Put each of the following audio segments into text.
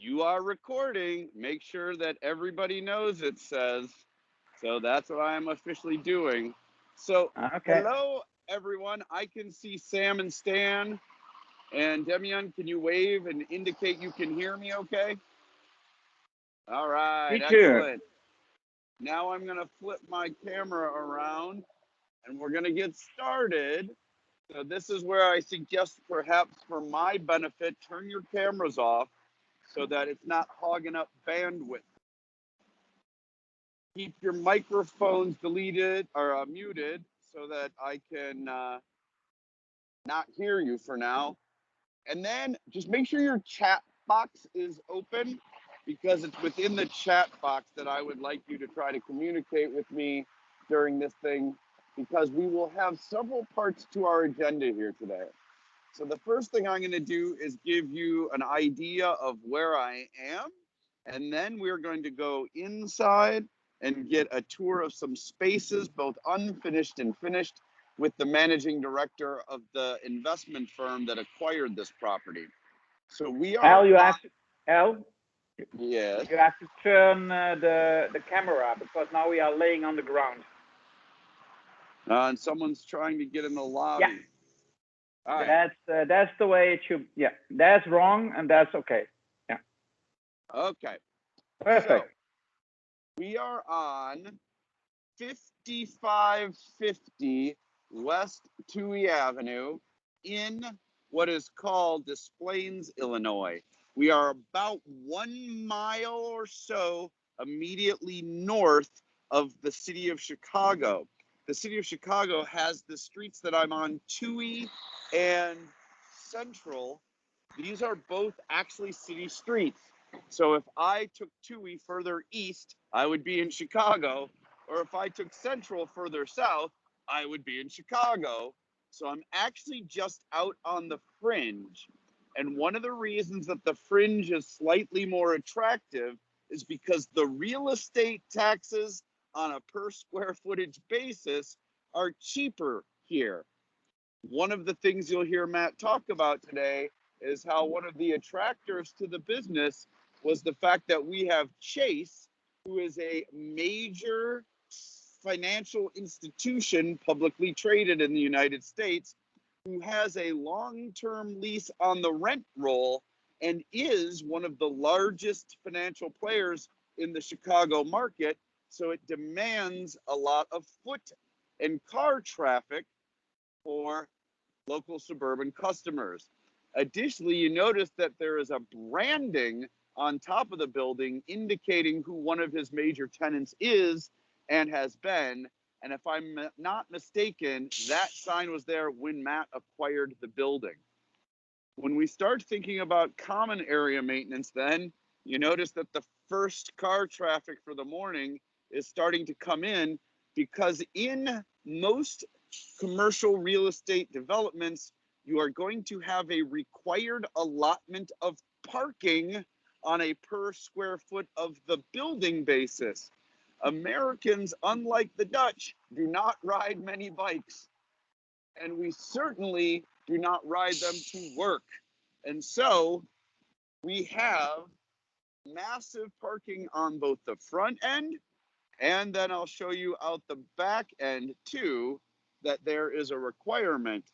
you are recording. Make sure that everybody knows it says. So that's what I'm officially doing. So Okay. hello, everyone. I can see Sam and Stan. And Demian, can you wave and indicate you can hear me okay? All right, Teacher. excellent. Now I'm going to flip my camera around and we're going to get started. So this is where I suggest, perhaps for my benefit, turn your cameras off so that it's not hogging up bandwidth. Keep your microphones deleted or muted so that I can not hear you for now. And then just make sure your chat box is open, because it's within the chat box that I would like you to try to communicate with me during this thing, because we will have several parts to our agenda here today. So the first thing I'm going to do is give you an idea of where I am, and then we're going to go inside and get a tour of some spaces, both unfinished and finished, with the managing director of the investment firm that acquired this property. So we are Al, you have to, Al, yes. you have to turn the camera because now we are laying on the ground. And someone's trying to get in the Yeah. lobby. All right. That's the way it should. Yeah, that's wrong and that's okay. Yeah. Okay. Perfect. So we are on 5550 West Touhy Avenue in what is called Des Plaines, Illinois. We are about 1 mile or so immediately north of the city of Chicago. The city of Chicago has the streets that I'm on, Touhy and Central. These are both actually city streets. So if I took Touhy further east, I would be in Chicago. Or if I took Central further south, I would be in Chicago. So I'm actually just out on the fringe. And one of the reasons that the fringe is slightly more attractive is because the real estate taxes on a per square footage basis are cheaper here. One of the things you'll hear Matt talk about today is how one of the attractors to the business was the fact that we have Chase, who is a major financial institution publicly traded in the United States, who has a long-term lease on the rent roll and is one of the largest financial players in the Chicago market. So it demands a lot of foot and car traffic for local suburban customers. Additionally, you notice that there is a branding on top of the building indicating who one of his major tenants is and has been. And if I'm not mistaken, that sign was there when Matt acquired the building. When we start thinking about common area maintenance, then you notice that the first car traffic for the morning is starting to come in, because in most commercial real estate developments, you are going to have a required allotment of parking on a per square foot of the building basis. Americans, unlike the Dutch, do not ride many bikes, and we certainly do not ride them to work. And so we have massive parking on both the front end, and then I'll show you out the back end too, that there is a requirement.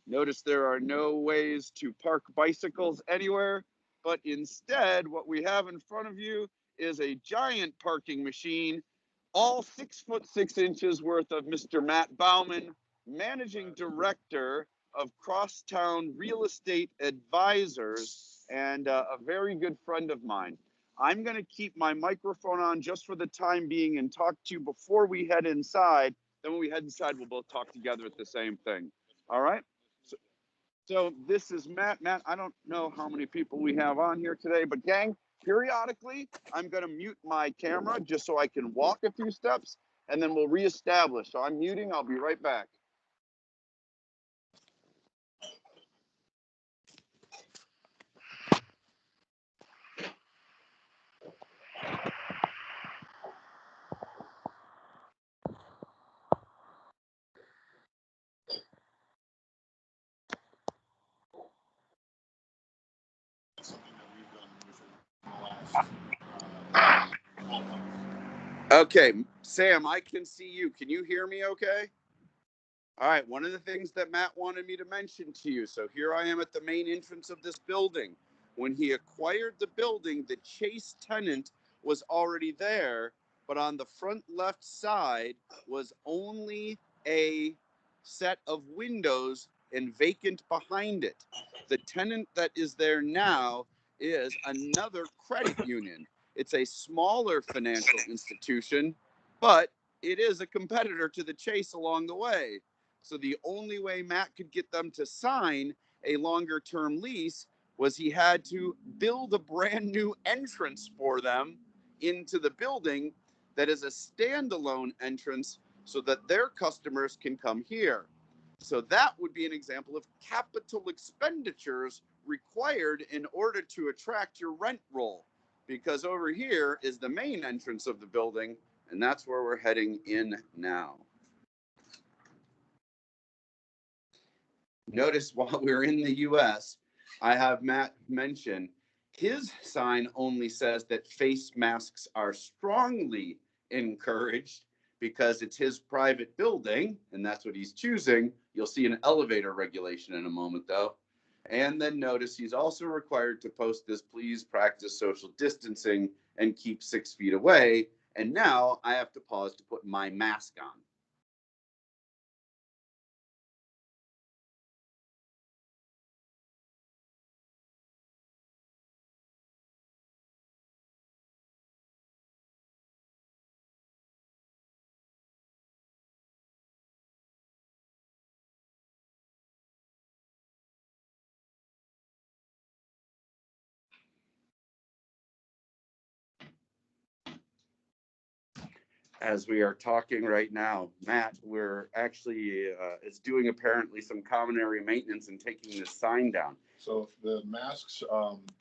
Notice there are no ways to park bicycles anywhere, but instead what we have in front of you is a giant parking machine, all 6'6" worth of Mr. Matt Bauman, managing director of Crosstown Real Estate Advisors, and a very good friend of mine. I'm going to keep my microphone on just for the time being and talk to you before we head inside. Then when we head inside, we'll both talk together at the same thing. All right? So this is Matt. Matt, I don't know how many people we have on here today, but gang, periodically, I'm going to mute my camera just so I can walk a few steps, and then we'll reestablish. So I'm muting. I'll be right back. Okay, Sam, I can see you. Can you hear me okay? All right, one of the things that Matt wanted me to mention to you. So here I am at the main entrance of this building. When he acquired the building, the Chase tenant was already there, but on the front left side was only a set of windows and vacant behind it. The tenant that is there now is another credit union. It's a smaller financial institution, but it is a competitor to the Chase along the way. So the only way Matt could get them to sign a longer term lease was he had to build a brand new entrance for them into the building that is a standalone entrance so that their customers can come here. So that would be an example of capital expenditures required in order to attract your rent roll. Because over here is the main entrance of the building, and that's where we're heading in now. Notice while we're in the US, I have Matt mention his sign only says that face masks are strongly encouraged because it's his private building and that's what he's choosing. You'll see an elevator regulation in a moment though. And then notice he's also required to post this, please practice social distancing and keep 6 feet away. And now I have to pause to put my mask on. As we are talking right now, Matt, we're actually is doing apparently some common area maintenance and taking this sign down. So the masks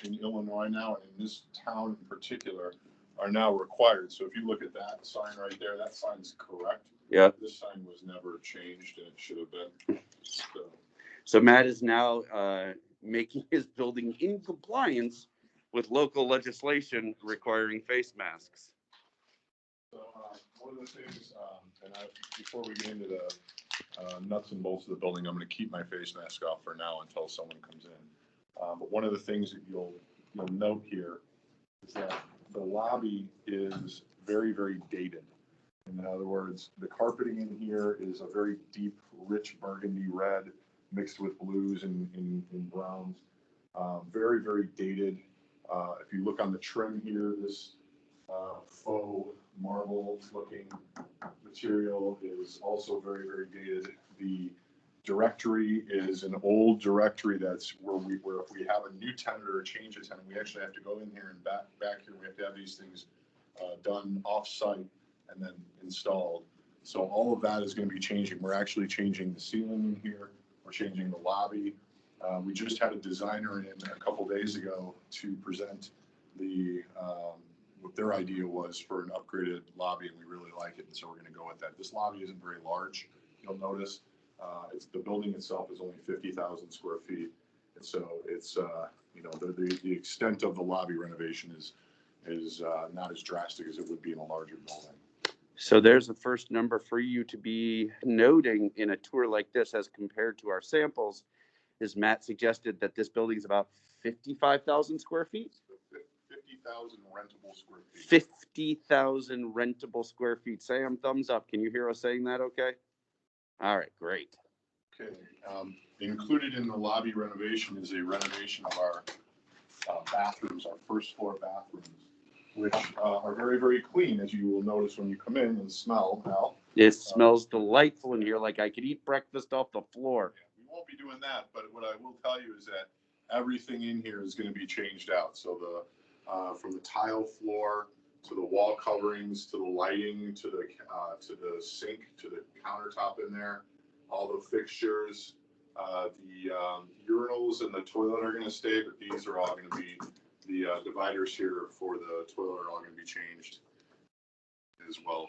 in Illinois now, and in this town in particular, are now required. So if you look at that sign right there, that sign's correct. Yeah. This sign was never changed, and it should have been. So Matt is now making his building in compliance with local legislation requiring face masks. So one of the things, before we get into the nuts and bolts of the building, I'm going to keep my face mask off for now until someone comes in. But one of the things that you'll note here is that the lobby is very, very dated. In other words, the carpeting in here is a very deep, rich burgundy red mixed with blues and browns. Very, very dated. If you look on the trim here, this faux marble looking material is also very, very dated. The directory is an old directory that's where if we have a new tenant or a change of tenant, we actually have to go in here and back here, we have to have these things done off-site and then installed. So all of that is going to be changing. We're actually changing the ceiling in here. We're changing the lobby. We just had a designer in a couple days ago to present the what their idea was for an upgraded lobby, and we really like it, and so we're going to go with that. This lobby isn't very large. You'll notice the building itself is only 50,000 square feet, and so it's the extent of the lobby renovation is not as drastic as it would be in a larger building. So there's the first number for you to be noting in a tour like this as compared to our samples. Is Matt suggested that this building is about 55,000 square feet? 50,000 rentable square feet. 50,000 rentable square feet. Sam, thumbs up. Can you hear us saying that okay? All right, great. Okay. Included in the lobby renovation is a renovation of our bathrooms, our first floor bathrooms, which are very, very clean, as you will notice when you come in and smell. Al. It smells delightful in here, like I could eat breakfast off the floor. We won't be doing that, but what I will tell you is that everything in here is going to be changed out. So from the tile floor to the wall coverings to the lighting to the sink to the countertop in there, all the fixtures, the urinals and the toilet are going to stay, but these are all going to be the dividers here for the toilet are all going to be changed as well.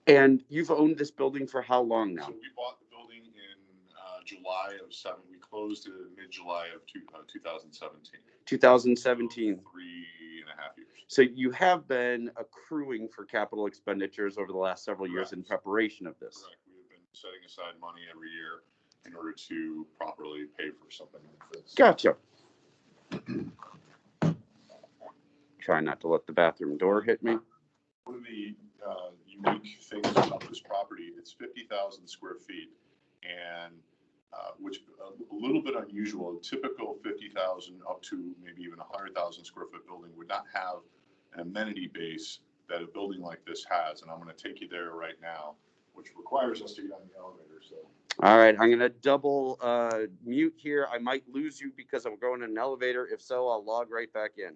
And you've owned this building for how long now? So we bought the building in July of we closed in mid-July of 2017. 2017. So 3.5 years. So you have been accruing for capital expenditures over the last several years Correct. in preparation of this. Correct. We have been setting aside money every year in order to properly pay for something like this. Gotcha. Try not to let the bathroom door hit me. One of the unique things about this property, it's 50,000 square feet, and which a little bit unusual. A typical 50,000 up to maybe even 100,000 square foot building would not have an amenity base that a building like this has, and I'm going to take you there right now, which requires us to get on the elevator. So. All right, I'm going to double mute here. I might lose you because I'm going in an elevator. If so, I'll log right back in.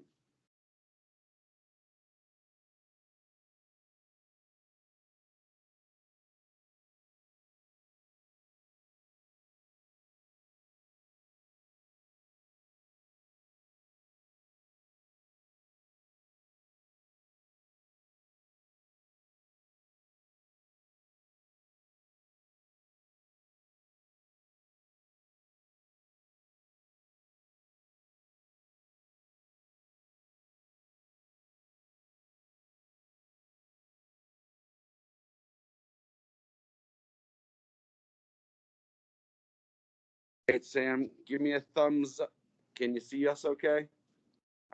Hey, Sam, give me a thumbs up. Can you see us okay?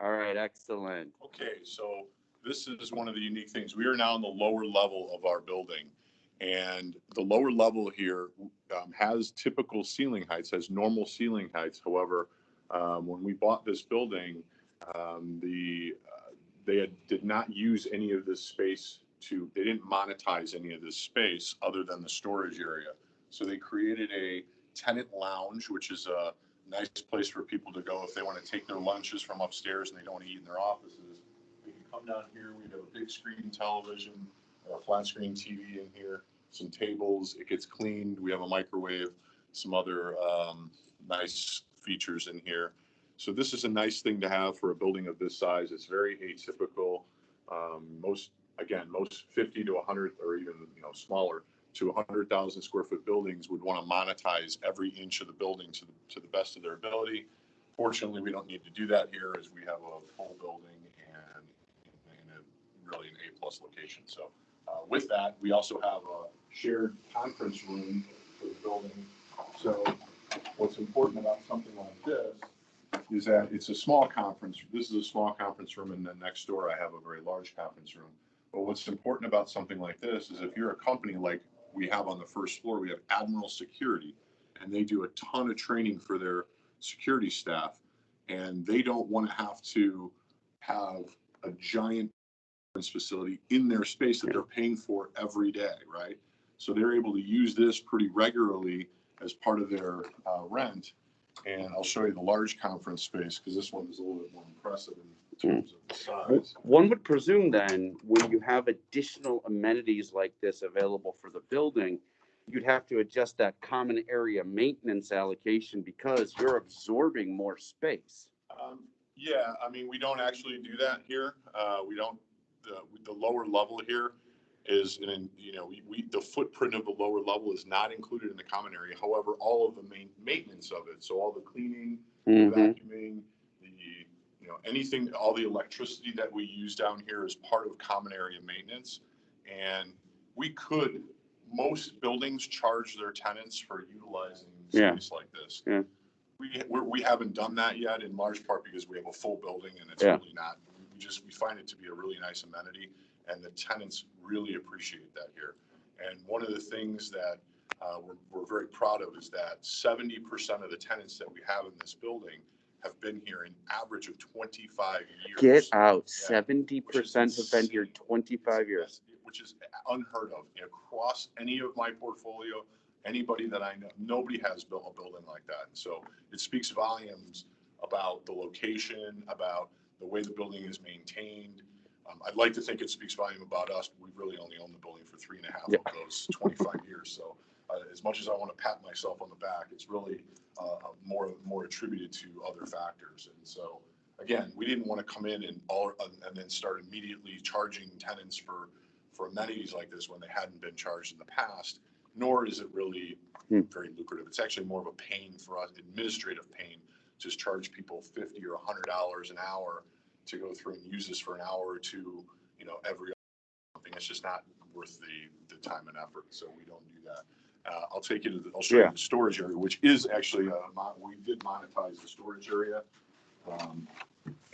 All right, excellent. Okay, so this is one of the unique things. We are now in the lower level of our building, and the lower level here has typical ceiling heights, has normal ceiling heights. However, when we bought this building, they did not use any of this space they didn't monetize any of this space other than the storage area. So they created a tenant lounge, which is a nice place for people to go if they want to take their lunches from upstairs and they don't want to eat in their offices. We can come down here. We have a big screen television, a flat screen TV in here, some tables. It gets cleaned. We have a microwave, some other nice features in here. So this is a nice thing to have for a building of this size. It's very atypical. Most 50 to 100 or even smaller to 100,000 square foot buildings would want to monetize every inch of the building to the best of their ability. Fortunately, we don't need to do that here as we have a full building and in a really an A+ location. So with that, we also have a shared conference room for the building. So what's important about something like this is that it's a small conference. This is a small conference room, and then next door I have a very large conference room. But what's important about something like this is if you're a company like we have on the first floor, we have Admiral Security, and they do a ton of training for their security staff, and they don't want to have a giant facility in their space that they're paying for every day, right? So they're able to use this pretty regularly as part of their rent. And I'll show you the large conference space because this one is a little bit more impressive in terms of the size. One would presume then, when you have additional amenities like this available for the building, you'd have to adjust that common area maintenance allocation because you're absorbing more space. Yeah, I mean, we don't actually do that here. We don't. The lower level here is, the footprint of the lower level is not included in the common area. However, all of the maintenance of it, so all the cleaning, vacuuming, anything, all the electricity that we use down here is part of common area maintenance. And most buildings charge their tenants for utilizing space like this. Yeah. We haven't done that yet, in large part because we have a full building and it's really not. We find it to be a really nice amenity, and the tenants really appreciate that here. And one of the things that we're very proud of is that 70% of the tenants that we have in this building have been here an average of 25 years. Get out. 70% have been here 25 years. Which is unheard of. Across any of my portfolio, anybody that I know, nobody has built a building like that. And so it speaks volumes about the location, about the way the building is maintained. I'd like to think it speaks volume about us, but we've really only owned the building for 3.5 of those 25 years. So as much as I want to pat myself on the back, it's really more attributed to other factors. And so, again, we didn't want to come in and then start immediately charging tenants for amenities like this when they hadn't been charged in the past. nor is it really Hmm. very lucrative. It's actually more of a pain for us, administrative pain, to just charge people $50 or $100 an hour to go through and use this for an hour or two, you know, every something. It's just not worth the time and effort. So we don't do that. I'll take you to I'll show you the storage area, which is actually, we did monetize the storage area.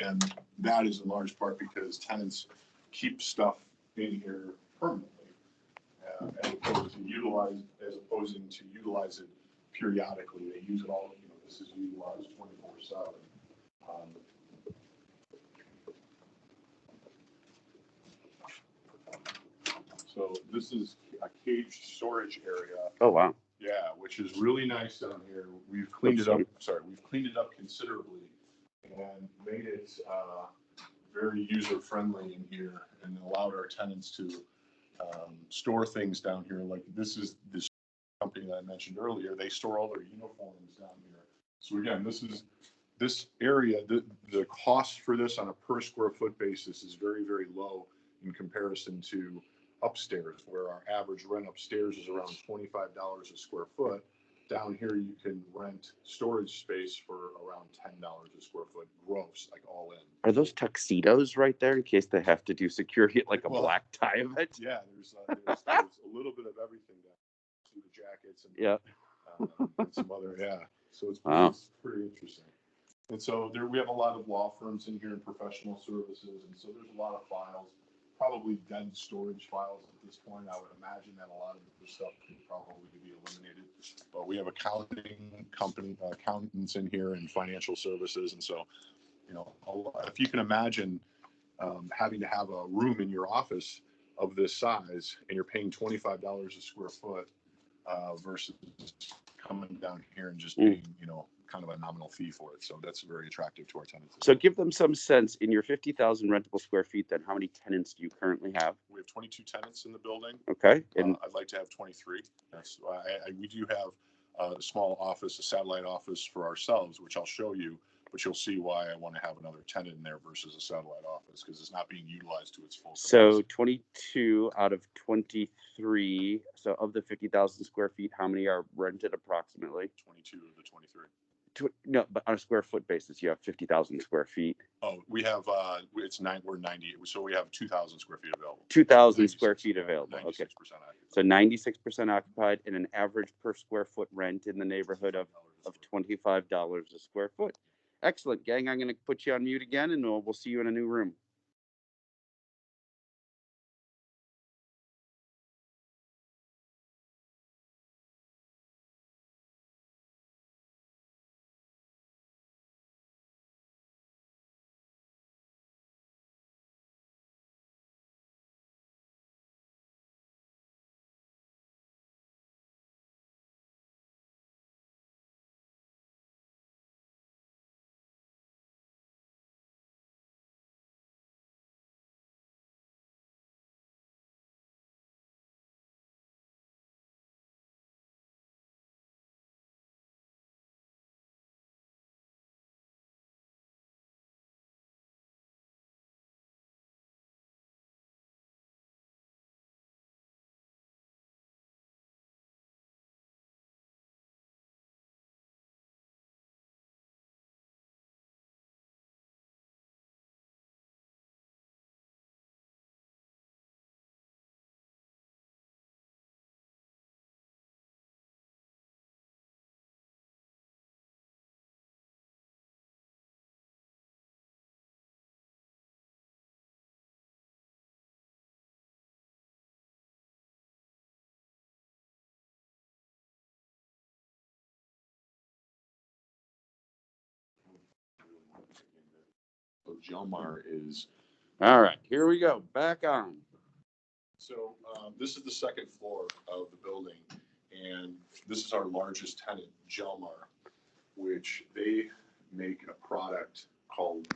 And that is in large part because tenants keep stuff in here permanently, as opposing to utilize it periodically. They use it all, you know, this is utilized 24/7. So this is a caged storage area. Oh, wow. Yeah, which is really nice down here. We've cleaned it up. Sorry, we've cleaned it up considerably and made it very user friendly in here, and allowed our tenants to store things down here. Like this company that I mentioned earlier. They store all their uniforms down here. So again, this area. The cost for this on a per square foot basis is very, very low in comparison to upstairs, where our average rent upstairs is around $25 a square foot. Down here, you can rent storage space for around $10 a square foot gross, like all in. Are those tuxedos right there in case they have to do security at like a black tie event? Yeah, there's a little bit of everything down through the jackets and some other, So it's pretty interesting. And so we have a lot of law firms in here and professional services, and so there's a lot of files. Probably dead storage files at this point. I would imagine that a lot of the stuff could probably be eliminated. But we have accountants in here and financial services. And so, you know, if you can imagine having to have a room in your office of this size and you're paying $25 a square foot versus coming down here and just paying, you know, kind of a nominal fee for it. So that's very attractive to our tenants. So give them some sense. In your 50,000 rentable square feet, then how many tenants do you currently have? We have 22 tenants in the building. Okay. And I'd like to have 23. That's we do have a small office, a satellite office for ourselves, which I'll show you, but you'll see why I want to have another tenant in there versus a satellite office, because it's not being utilized to its full capacity. So 22 out of 23. So of the 50,000 square feet, how many are rented approximately? 22 of the 23. No, but on a square foot basis, you have 50,000 square feet. Oh, we have, we're 90, so we have 2,000 square feet available. 2,000 square feet available. 96% Okay. occupied. So 96% occupied, and an average per square foot rent in the neighborhood of $25 a square foot. Excellent, gang. I'm going to put you on mute again, and we'll see you in a new room. So Jelmar is. All right, here we go. Back on. So this is the second floor of the building, and this is our largest tenant, Jelmar, which they make a product called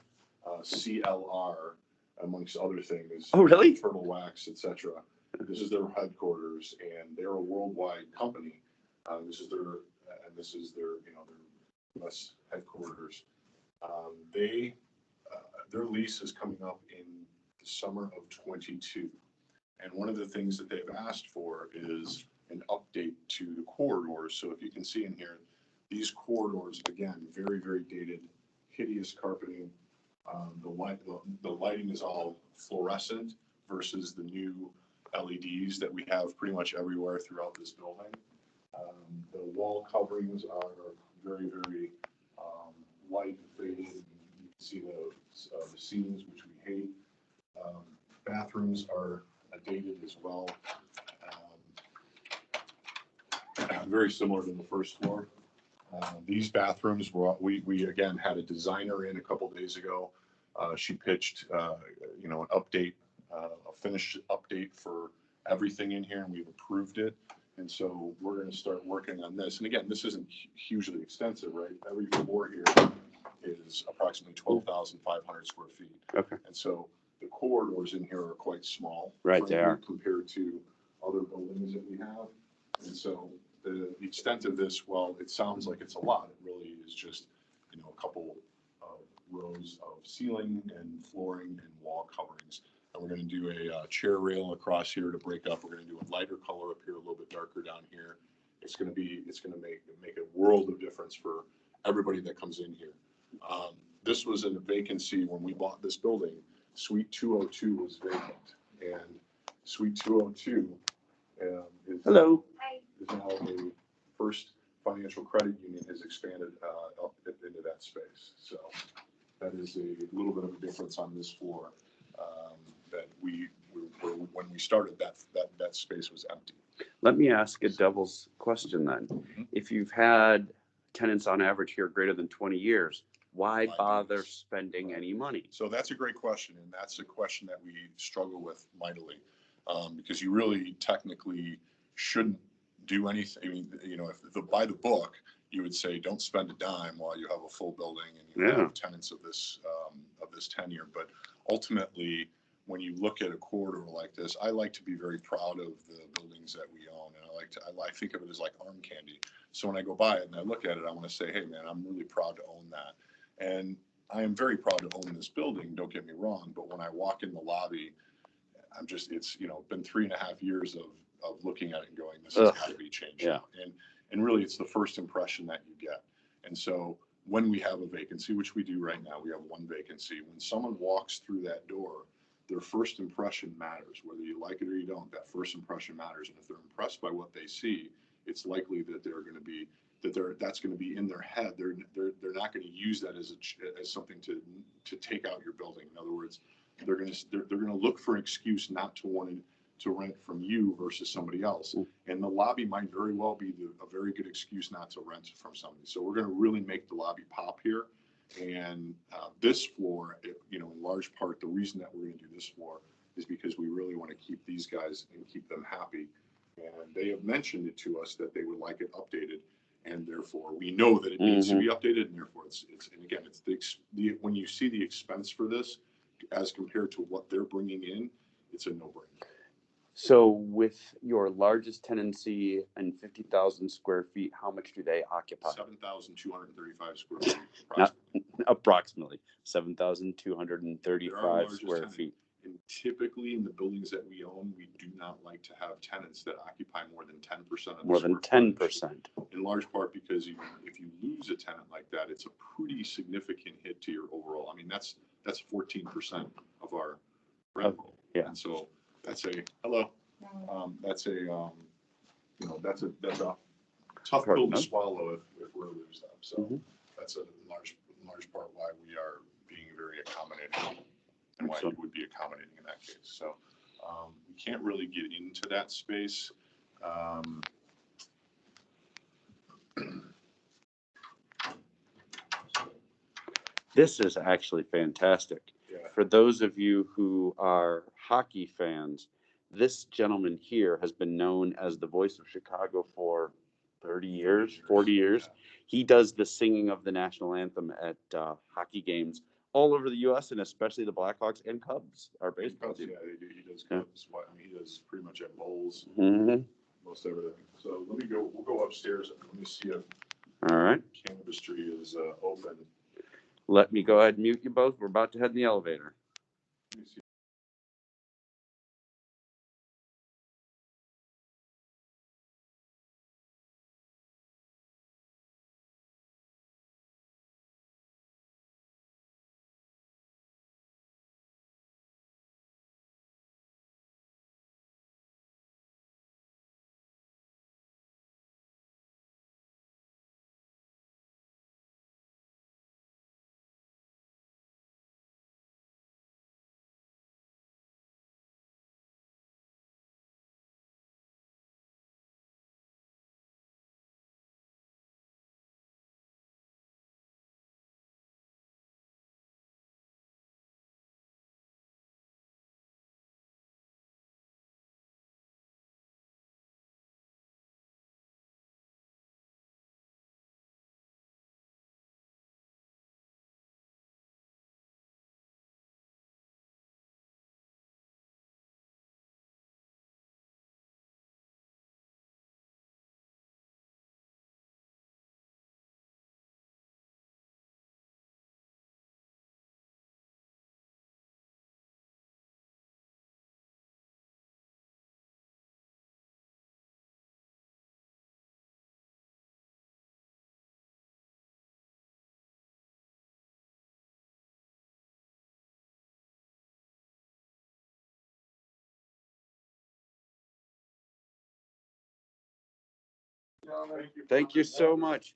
CLR, amongst other things. Oh, really? Turtle wax, etc. This is their headquarters, and they're a worldwide company. This is their their US headquarters. Their lease is coming up in the summer of 22. And one of the things that they've asked for is an update to the corridors. So if you can see in here, these corridors, again, very, very dated, hideous carpeting. The lighting is all fluorescent versus the new LEDs that we have pretty much everywhere throughout this building. The wall coverings are very, very light faded. You can see the ceilings, which we hate. Bathrooms are dated as well. Very similar to the first floor. These bathrooms we again had a designer in a couple days ago. She pitched, an update, a finished update for everything in here, and we've approved it. And so we're going to start working on this. And again, this isn't hugely extensive, right? Every floor here is approximately 12,500 square feet. Okay. And so the corridors in here are quite small. Right, they are. Compared to other buildings that we have. And so the extent of this, well, it sounds like it's a lot. It really is just, a couple of rows of ceiling and flooring and wall coverings. And we're going to do a chair rail across here to break up. We're going to do a lighter color up here, a little bit darker down here. It's going to make a world of difference for everybody that comes in here. This was in a vacancy when we bought this building. Suite 202 was vacant, and Suite 202 is Hello. now a First Financial Credit Union has expanded up into that space. So that is a little bit of a difference on this floor. That when we started, that space was empty. Let me ask a devil's question then. Mm-hmm. If you've had tenants on average here greater than 20 years, why bother spending any money? So that's a great question, and that's a question that we struggle with mightily, because you really technically shouldn't do anything. I mean, if by the book, you would say don't spend a dime while you have a full building and you have tenants of this tenure. But ultimately, when you look at a corridor like this, I like to be very proud of the buildings that we own, and I think of it as like arm candy. So when I go by it and I look at it, I want to say, hey man, I'm really proud to own that. And I am very proud to own this building, don't get me wrong, but when I walk in the lobby, it's been 3.5 years of looking at it and going, this has got to be changed. Yeah. And really it's the first impression that you get. And so when we have a vacancy, which we do right now, we have one vacancy, when someone walks through that door, their first impression matters. Whether you like it or you don't, that first impression matters. And if they're impressed by what they see, it's likely that that's going to be in their head. They're not going to use that as something to take out your building. In other words, they're going to look for an excuse not to want to rent from you versus somebody else. And the lobby might very well be a very good excuse not to rent from somebody. So we're going to really make the lobby pop here. And this floor, in large part, the reason that we're going to do this floor is because we really want to keep these guys and keep them happy. And they have mentioned it to us that they would like it updated, and therefore we know that it needs to be updated, and therefore it's and again, it's when you see the expense for this as compared to what they're bringing in, it's a no-brainer. So with your largest tenancy and 50,000 square feet, how much do they occupy? 7,235 square feet. Approximately 7,235 square feet. And typically in the buildings that we own, we do not like to have tenants that occupy more than 10% of the More than 10%. In large part because if you lose a tenant like that, it's a pretty significant hit to your overall. I mean, that's 14% of our rent roll. Yeah. And so that's a that's a tough pill to swallow if we're to lose them. So that's a large part why we are being very accommodating. And why you would be accommodating in that case. So we can't really get into that space. This is actually fantastic. Yeah. For those of you who are hockey fans, this gentleman here has been known as the voice of Chicago for 30 years, 40 years. Yeah. He does the singing of the national anthem at hockey games all over the U.S. and especially the Blackhawks and Cubs, our baseball team. Yeah, he does Cubs. Yeah. I mean, he does pretty much at bowls, most everything. So we'll go upstairs. Let me see if Cannabistry is open. Let me go ahead and mute you both. We're about to head in the elevator. Let me see. Thank you so much.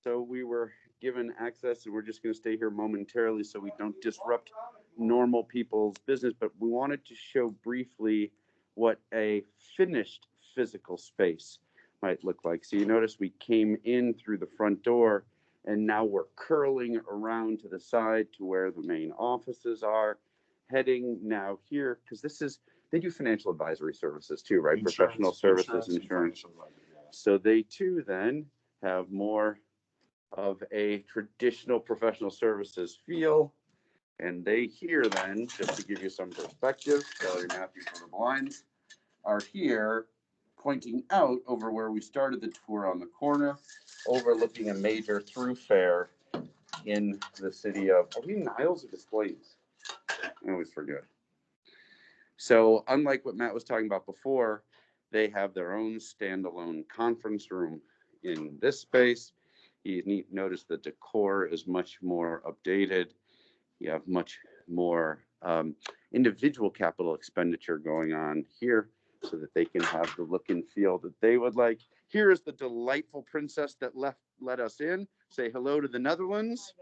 So we were given access, and we're just going to stay here momentarily so we don't disrupt normal people's business. But we wanted to show briefly what a finished physical space might look like. So you notice we came in through the front door, and now we're curling around to the side to where the main offices are, heading now here, because they do financial advisory services too, right? Professional services, insurance. So they too then have more of a traditional professional services feel. And they here then, just to give you some perspective, Valerie Matthews from the Blinds are here pointing out over where we started the tour on the corner, overlooking a major thoroughfare in the city of, are we Niles or Displays? I always forget. So unlike what Matt was talking about before, they have their own standalone conference room in this space. You notice the decor is much more updated. You have much more individual capital expenditure going on here so that they can have the look and feel that they would like. Here is the delightful princess that let us in. Say hello to the Netherlands.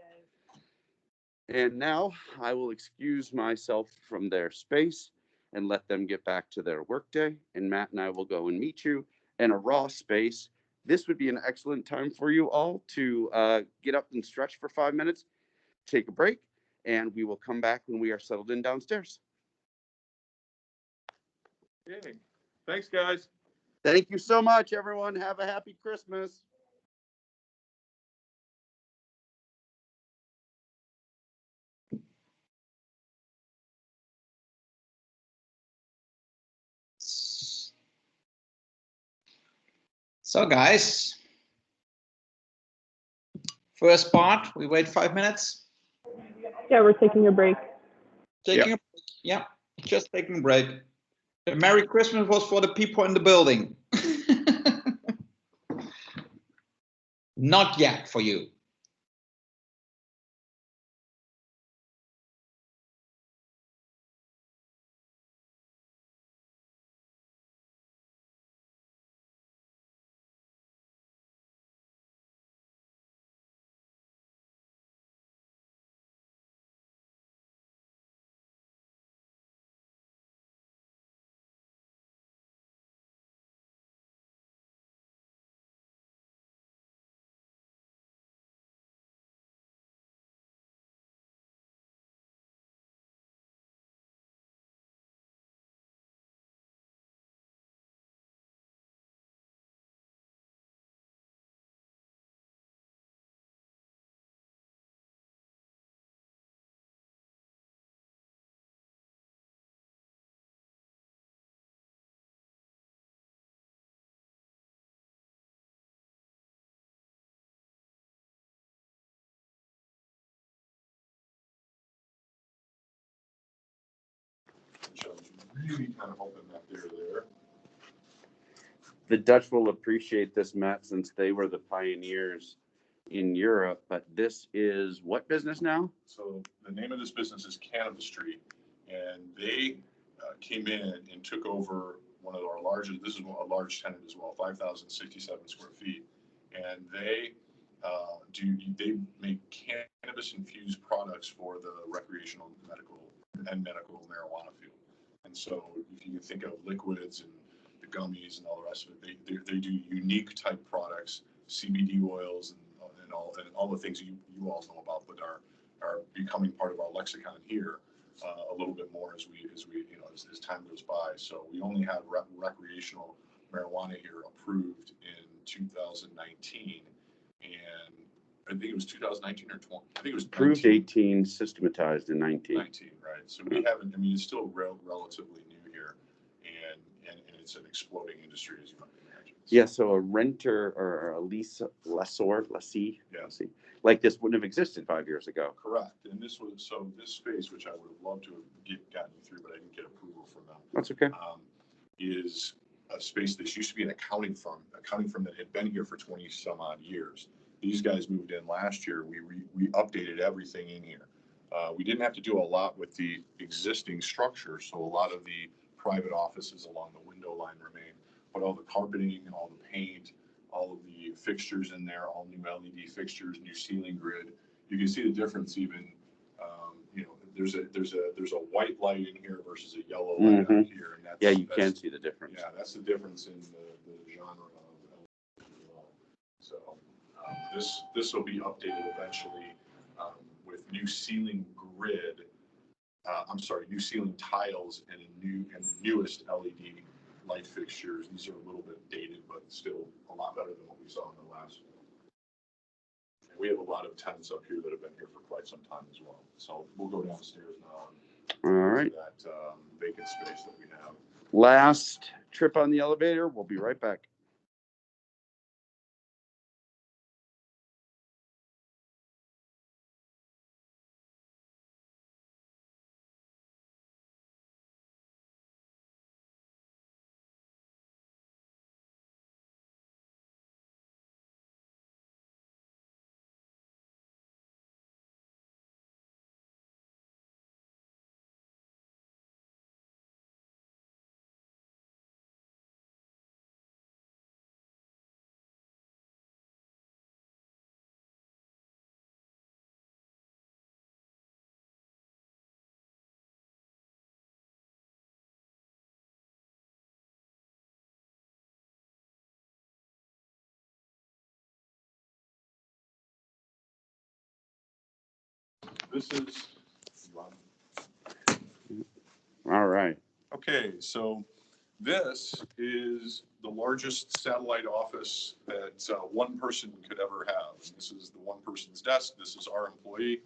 And now I will excuse myself from their space and let them get back to their workday. And Matt and I will go and meet you in a raw space. This would be an excellent time for you all to get up and stretch for 5 minutes, take a break, and we will come back when we are settled in downstairs. Okay. Thanks, guys. Thank you so much, everyone. Have a happy Christmas. So guys, first part, we wait 5 minutes. Yeah, we're taking a break. Taking a break. Yeah, just taking a break. The Merry Christmas was for the people in the building. Not yet for you. Really kind of hoping that they're there. The Dutch will appreciate this, Matt, since they were the pioneers in Europe. But this is what business now? So the name of this business is Cannabis Street, and they came in and took over one of our largest. This is a large tenant as well, 5,067 square feet, and they they make cannabis infused products for the recreational, medical marijuana field. And so if you can think of liquids and the gummies and all the rest of it, they do unique type products, CBD oils and all the things you all know about, but are becoming part of our lexicon here a little bit more as we as time goes by. So we only have recreational marijuana here approved in 2019, and I think it was 2019 or 20. I think it was Approved 18, systematized in 19. 19, right? So we haven't. I mean, it's still relatively new here, and it's an exploding industry, as you might imagine. Yeah. So a renter or a lessee, Yeah. like this wouldn't have existed 5 years ago. Correct. And this space, which I would have loved to have gotten you through, but I didn't get approval from them. That's okay. Is a space that used to be an accounting firm that had been here for 20 some odd years. These guys moved in last year. We updated everything in here. We didn't have to do a lot with the existing structure, so a lot of the private offices along the window line remain, but all the carpeting and all the paint, all of the fixtures in there, all new LED fixtures, new ceiling grid. You can see the difference even, you know, there's a white light in here versus a yellow light out here. And that's, yeah, you can see the difference. Yeah, that's the difference in the genre of LED as well. So this will be updated eventually with new ceiling grid. I'm sorry, new ceiling tiles and the newest LED light fixtures. These are a little bit dated, but still a lot better than what we saw in the last one. And we have a lot of tenants up here that have been here for quite some time as well. So we'll go downstairs now and All right. that vacant space that we have. Last trip on the elevator. We'll be right back. This is, All right. okay, so this is the largest satellite office that one person could ever have. And this is the one person's desk. This is our employee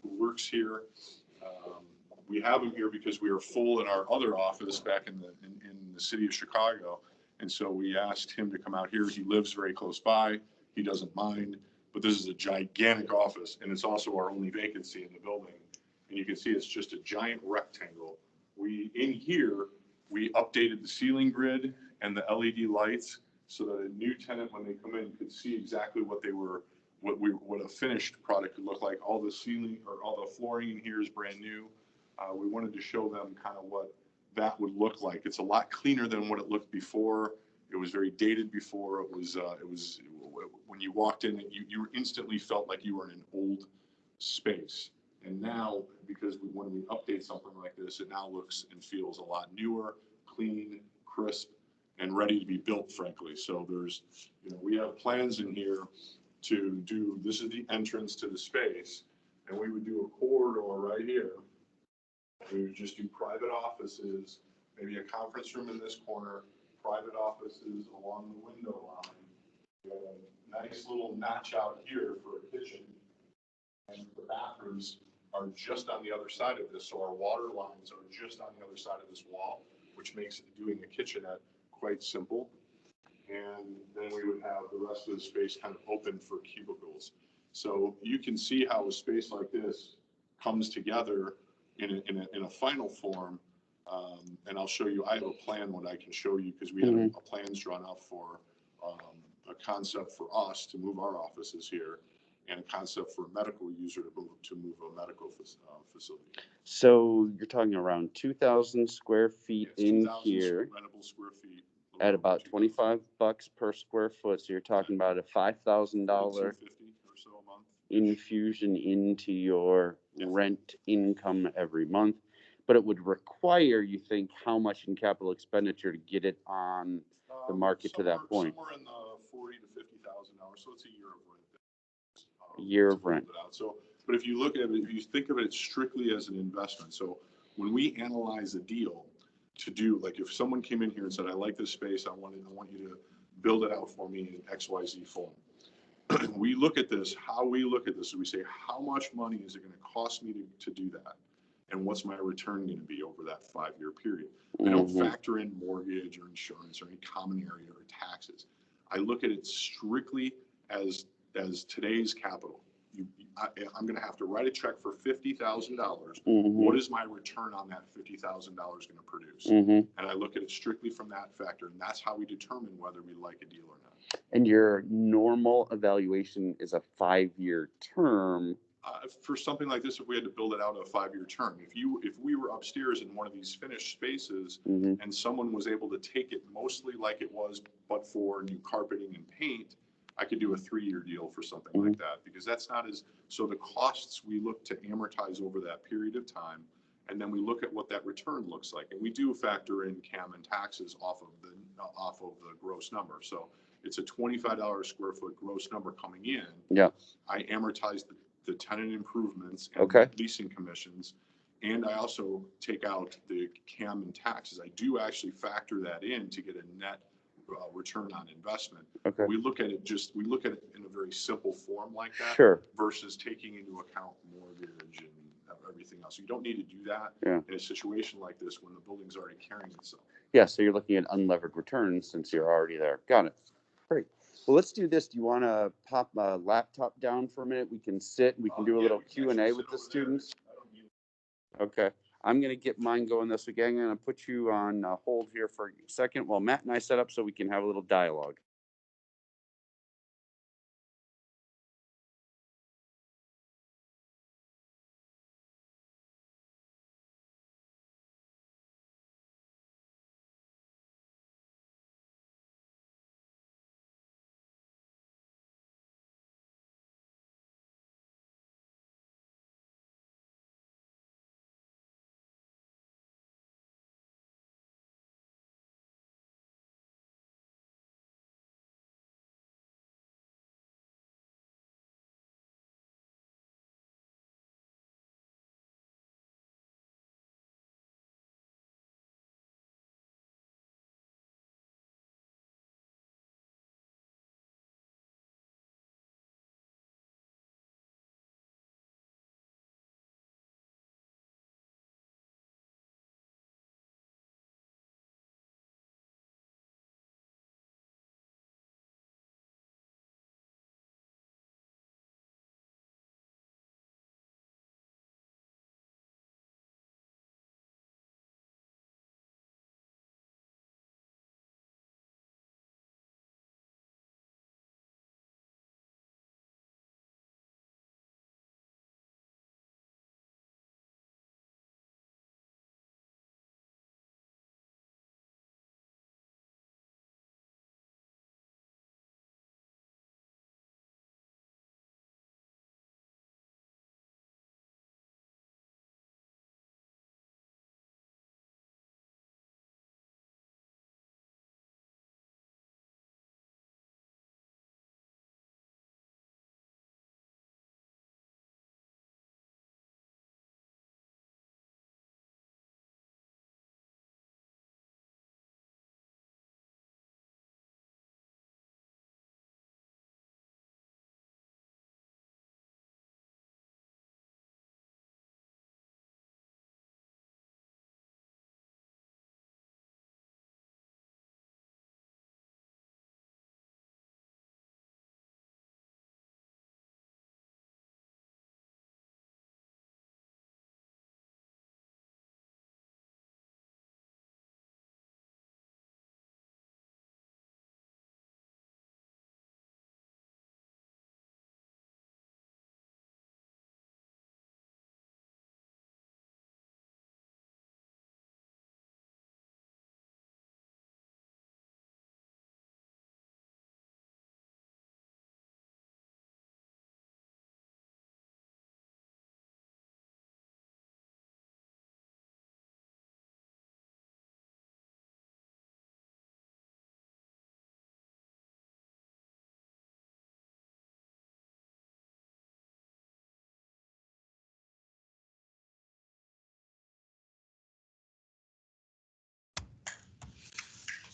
who works here. We have him here because we were full in our other office back in the city of Chicago. And so we asked him to come out here. He lives very close by. He doesn't mind. But this is a gigantic office, and it's also our only vacancy in the building. And you can see it's just a giant rectangle. In here, we updated the ceiling grid and the LED lights so that a new tenant, when they come in, could see exactly what a finished product could look like. All the ceiling or all the flooring in here is brand new. We wanted to show them kind of what that would look like. It's a lot cleaner than what it looked before. It was very dated before. It was when you walked in, you instantly felt like you were in an old space. And now, because when we update something like this, it now looks and feels a lot newer, clean, crisp, and ready to be built, frankly. So there's, we have plans in here to do, this is the entrance to the space, and we would do a corridor right here. We would just do private offices, maybe a conference room in this corner, private offices along the window line. We have a nice little notch out here for a kitchen, and the bathrooms are just on the other side of this. So our water lines are just on the other side of this wall, which makes doing a kitchenette quite simple. And then we would have the rest of the space kind of open for cubicles. So you can see how a space like this comes together in a final form. And I'll show you, I have a plan what I can show you, because we have a plans drawn up for a concept for us to move our offices here, and a concept for a medical user to move a medical facility. So you're talking around 2,000 square feet in 2,000 here rentable square feet at about $25 per square foot. So you're talking about a $5,000 $250 or so a month infusion into your rent income every month. But it would require, you think, how much in capital expenditure to get it on the market to that point? Somewhere in the $40,000 to $50,000. So it's a year of rent. A year of rent. So, but if you look at it, if you think of it strictly as an investment, so when we analyze a deal to do, like if someone came in here and said, I like this space, I want you to build it out for me in XYZ form. We look at this, how we look at this is we say, how much money is it going to cost me to do that? And what's my return going to be over that 5-year period? I don't factor in mortgage or insurance or any common area or taxes. I look at it strictly as today's capital. I'm going to have to write a check for $50,000. What is my return on that $50,000 going to produce? And I look at it strictly from that factor, and that's how we determine whether we like a deal or not. And your normal evaluation is a 5-year term For something like this, if we had to build it out a 5-year term, if we were upstairs in one of these finished spaces and someone was able to take it mostly like it was, but for new carpeting and paint, I could do a 3-year deal for something like that, because that's not as, so the costs we look to amortize over that period of time. And then we look at what that return looks like. And we do factor in CAM and taxes off of the gross number. So it's a $25 square foot gross number coming in. Yeah. I amortize the tenant improvements and leasing commissions. And I also take out the CAM and taxes. I do actually factor that in to get a net return on investment. Okay. We look at it in a very simple form like that. Sure. Versus taking into account mortgage and everything else. You don't need to do that in a situation like this when the building's already carrying itself. Yeah, so you're looking at unlevered returns since you're already there. Got it. Great. Well, let's do this. Do you want to pop a laptop down for a minute? We can sit. We can do a little Q&A with the students. Okay. I'm going to get mine going this week. I'm going to put you on hold here for a second while Matt and I set up so we can have a little dialogue.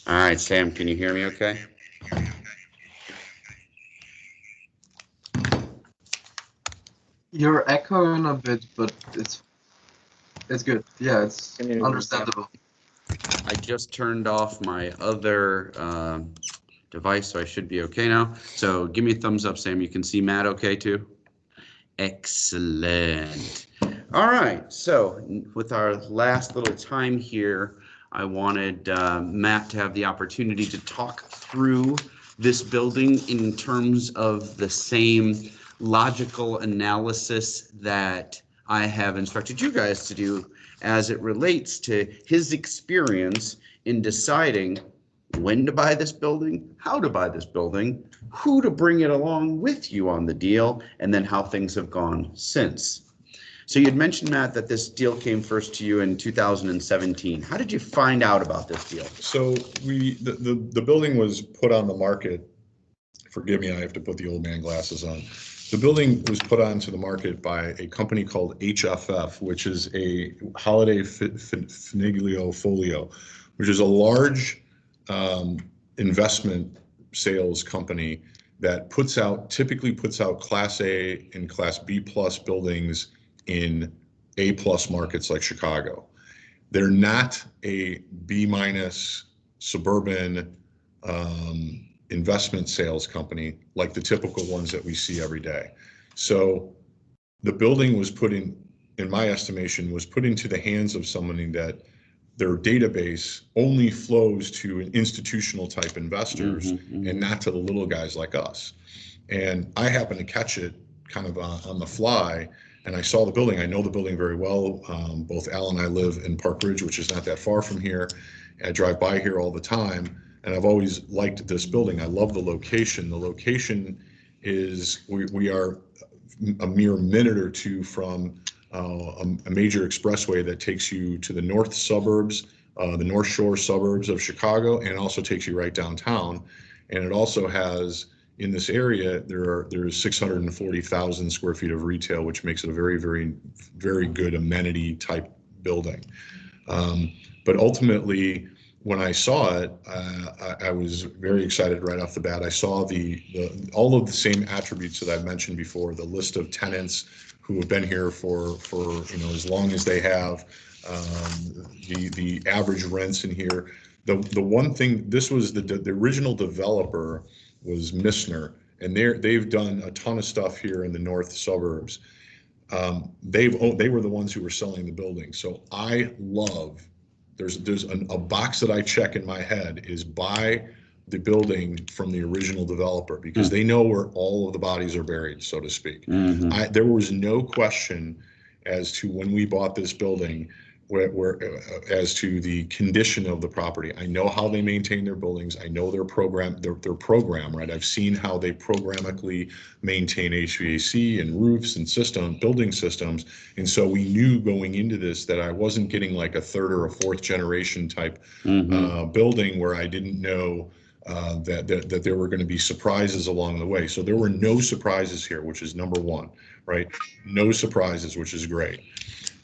All right, Sam, can you hear me okay? You're echoing a bit, but it's good. Yeah, it's understandable. I just turned off my other device, so I should be okay now. So give me a thumbs up, Sam. You can see Matt okay too? Excellent. All right, so with our last little time here, I wanted Matt to have the opportunity to talk through this building in terms of the same logical analysis that I have instructed you guys to do as it relates to his experience in deciding when to buy this building, how to buy this building, who to bring it along with you on the deal, and then how things have gone since. So you'd mentioned, Matt, that this deal came first to you in 2017. How did you find out about this deal? So the building was put on the market. Forgive me, I have to put the old man glasses on. The building was put onto the market by a company called HFF, which is a Holiday Finiglio Folio, which is a large investment sales company that typically puts out Class A and Class B plus buildings in A plus markets like Chicago. They're not a B minus suburban investment sales company like the typical ones that we see every day. So the building was in my estimation, was put into the hands of somebody that their database only flows to institutional type investors and not to the little guys like us. And I happened to catch it kind of on the fly, and I saw the building. I know the building very well. Both Al and I live in Park Ridge, which is not that far from here. I drive by here all the time, and I've always liked this building. I love the location. The location is, we are a mere minute or two from a major expressway that takes you to the north suburbs, the North Shore suburbs of Chicago, and also takes you right downtown. And it also has, in this area, there's 640,000 square feet of retail, which makes it a very, very, very good amenity type building. But ultimately, when I saw it, I was very excited right off the bat. I saw all of the same attributes that I've mentioned before, the list of tenants who have been here for as long as they have, the average rents in here. The one thing, this was the original developer was Missner, and they've done a ton of stuff here in the north suburbs. They were the ones who were selling the building. So I love, there's a box that I check in my head is buy the building from the original developer, because they know where all of the bodies are buried, so to speak. There was no question as to when we bought this building as to the condition of the property. I know how they maintain their buildings. I know their program, right? I've seen how they programmatically maintain HVAC and roofs and building systems. And so we knew going into this that I wasn't getting like a third or a fourth generation type building where I didn't know that there were going to be surprises along the way. So there were no surprises here, which is number one, right? No surprises, which is great.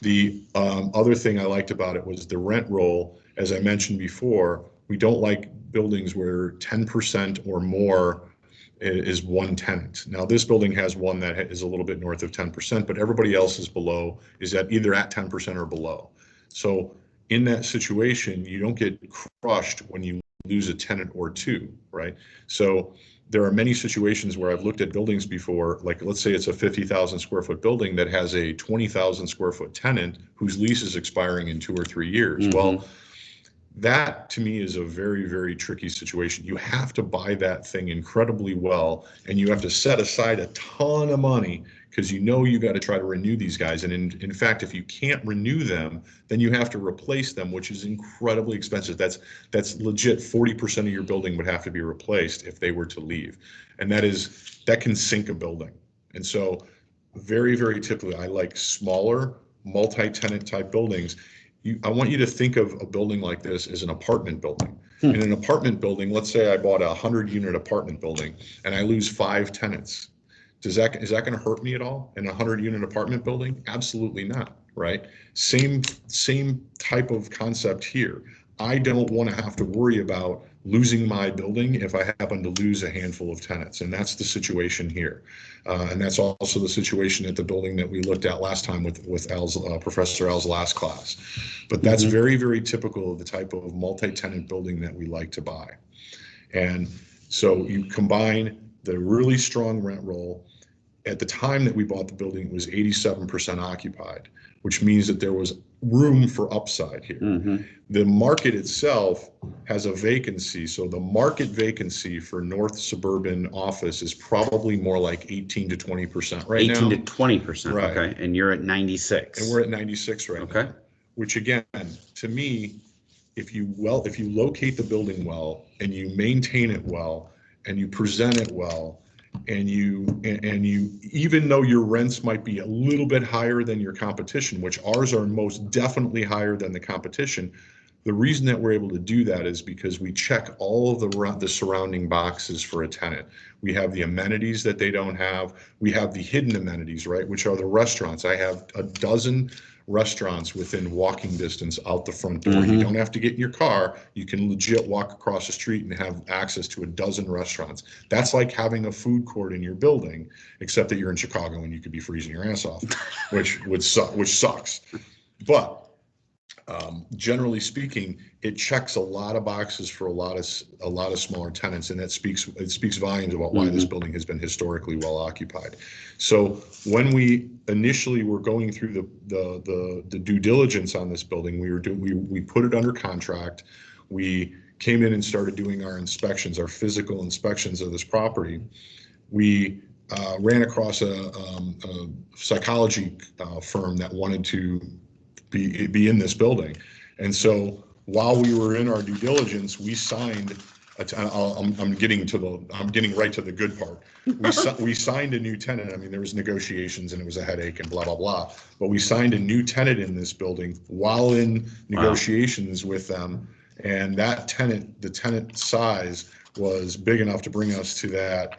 The other thing I liked about it was the rent roll. As I mentioned before, we don't like buildings where 10% or more is one tenant. Now, this building has one that is a little bit north of 10%, but everybody else is either at 10% or below. So in that situation, you don't get crushed when you lose a tenant or two, right? So there are many situations where I've looked at buildings before, like let's say it's a 50,000 square foot building that has a 20,000 square foot tenant whose lease is expiring in 2 or 3 years. Well, that to me is a very, very tricky situation. You have to buy that thing incredibly well, and you have to set aside a ton of money because you got to try to renew these guys. And in fact, if you can't renew them, then you have to replace them, which is incredibly expensive. That's legit. 40% of your building would have to be replaced if they were to leave. And that can sink a building. And so very, very typically, I like smaller multi-tenant type buildings. I want you to think of a building like this as an apartment building. In an apartment building, let's say I bought a 100-unit apartment building and I lose 5 tenants. Is that going to hurt me at all in a 100-unit apartment building? Absolutely not, right? Same type of concept here. I don't want to have to worry about losing my building if I happen to lose a handful of tenants, and that's the situation here. And that's also the situation at the building that we looked at last time with Professor Al's last class. But that's very, very typical of the type of multi-tenant building that we like to buy. And so you combine the really strong rent roll. At the time that we bought the building, it was 87% occupied, which means that there was room for upside here. Mm-hmm. The market itself has a vacancy. So the market vacancy for North Suburban office is probably more like 18 to 20% right 18 now. to 20%. Right. Okay. And you're at 96. And we're at 96 right Okay. now. Which again, to me, if you locate the building well and you maintain it well and you present it well and you even though your rents might be a little bit higher than your competition, which ours are most definitely higher than the competition, the reason that we're able to do that is because we check all of the surrounding boxes for a tenant. We have the amenities that they don't have. We have the hidden amenities, right, which are the restaurants. I have a dozen restaurants within walking distance out the front door. Mm-hmm. You don't have to get in your car. You can legit walk across the street and have access to a dozen restaurants. That's like having a food court in your building, except that you're in Chicago and you could be freezing your ass off, which sucks. But generally speaking, it checks a lot of boxes for a lot of smaller tenants, and it speaks volumes about why this building has been historically well occupied. So when we initially were going through the due diligence on this building, we put it under contract. We came in and started doing our inspections, our physical inspections of this property. We ran across a psychology firm that wanted to be in this building. And so while we were in our due diligence, we signed, I'm getting right to the good part. We signed a new tenant. I mean, there was negotiations and it was a headache and blah, blah, blah. But we signed a new tenant in this building while in negotiations with them. And that tenant, the tenant size was big enough to bring us to that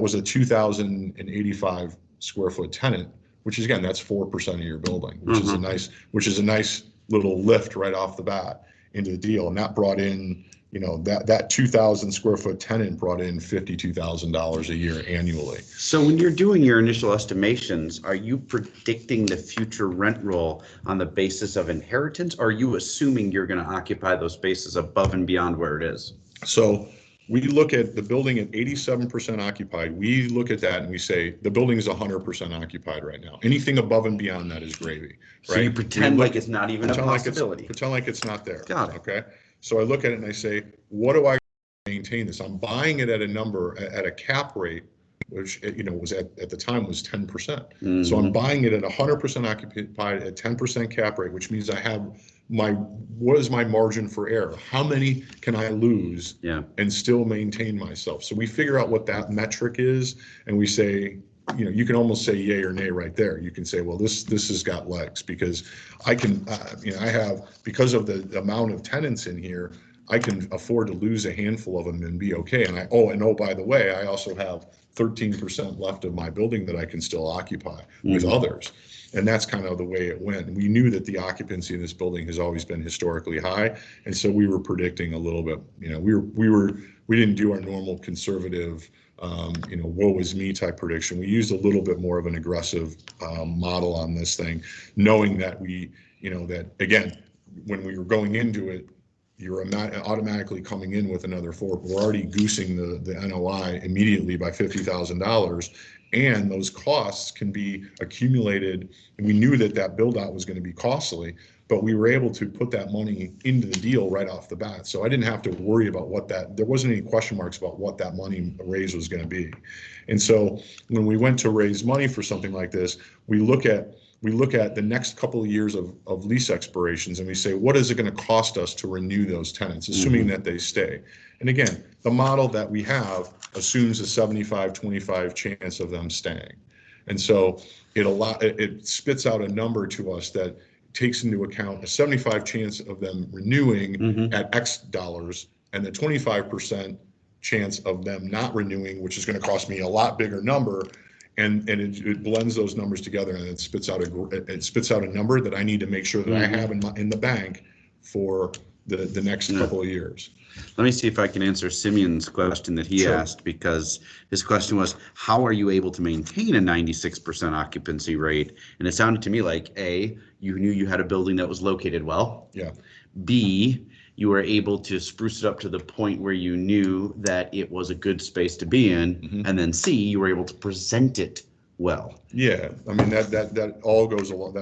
was a 2,085 square foot tenant, which is, again, that's 4% of your building, which is a nice little lift right off the bat into the deal. And that brought in, that 2,000 square foot tenant brought in $52,000 a year annually. So when you're doing your initial estimations, are you predicting the future rent roll on the basis of inheritance? Or are you assuming you're going to occupy those spaces above and beyond where it is? So we look at the building at 87% occupied. We look at that and we say the building is 100% occupied right now. Anything above and beyond that is gravy. So you pretend like it's not even a possibility. Pretend like it's not there. Got it. Okay. So I look at it and I say, what do I maintain this? I'm buying it at a number, at a cap rate, which was at the time was 10%. Mm-hmm. So I'm buying it at 100% occupied at 10% cap rate, which means I have what is my margin for error? How many can I lose and still maintain myself? So we figure out what that metric is, and we say, you can almost say yay or nay right there. You can say, well, this has got legs because I can, I have, because of the amount of tenants in here, I can afford to lose a handful of them and be okay. And by the way, I also have 13% left of my building that I can still occupy with others. And that's kind of the way it went. We knew that the occupancy in this building has always been historically high. And so we were predicting a little bit, we didn't do our normal conservative, woe is me type prediction. We used a little bit more of an aggressive model on this thing, knowing that that again, when we were going into it, you're automatically coming in with another 4. We're already goosing the NOI immediately by $50,000. And those costs can be accumulated. And we knew that build out was going to be costly, but we were able to put that money into the deal right off the bat. So I didn't have to worry about there wasn't any question marks about what that money raise was going to be. And so when we went to raise money for something like this, we look at the next couple of years of lease expirations and we say, what is it going to cost us to renew those tenants, assuming that they stay? And again, the model that we have assumes a 75-25 chance of them staying. And so it spits out a number to us that takes into account a 75 chance of them renewing at X dollars and the 25% chance of them not renewing, which is going to cost me a lot bigger number. And it blends those numbers together and it spits out a number that I need to make sure that I have in the bank for the next couple of years. Let me see if I can answer Simeon's question that he asked, because his question was, how are you able to maintain a 96% occupancy rate? And it sounded to me like A, you knew you had a building that was located well. Yeah. B, you were able to spruce it up to the point where you knew that it was a good space to be in. And then C, you were able to present it well. Yeah, I mean, that all goes along,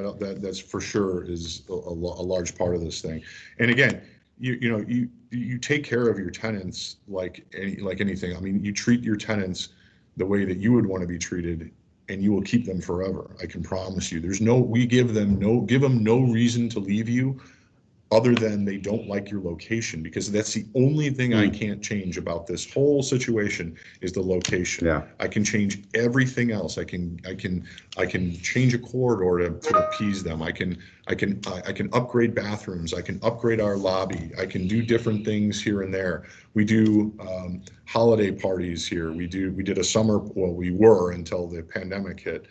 that's for sure is a large part of this thing. And again, you take care of your tenants like anything. I mean, you treat your tenants the way that you would want to be treated, and you will keep them forever. I can promise you. We give them no reason to leave you other than they don't like your location, because that's the only thing I can't change about this whole situation is the location. Yeah. I can change everything else. I can change a corridor to appease them. I can upgrade bathrooms. I can upgrade our lobby. I can do different things here and there. We do holiday parties here. We did a summer, well, we were until the pandemic hit.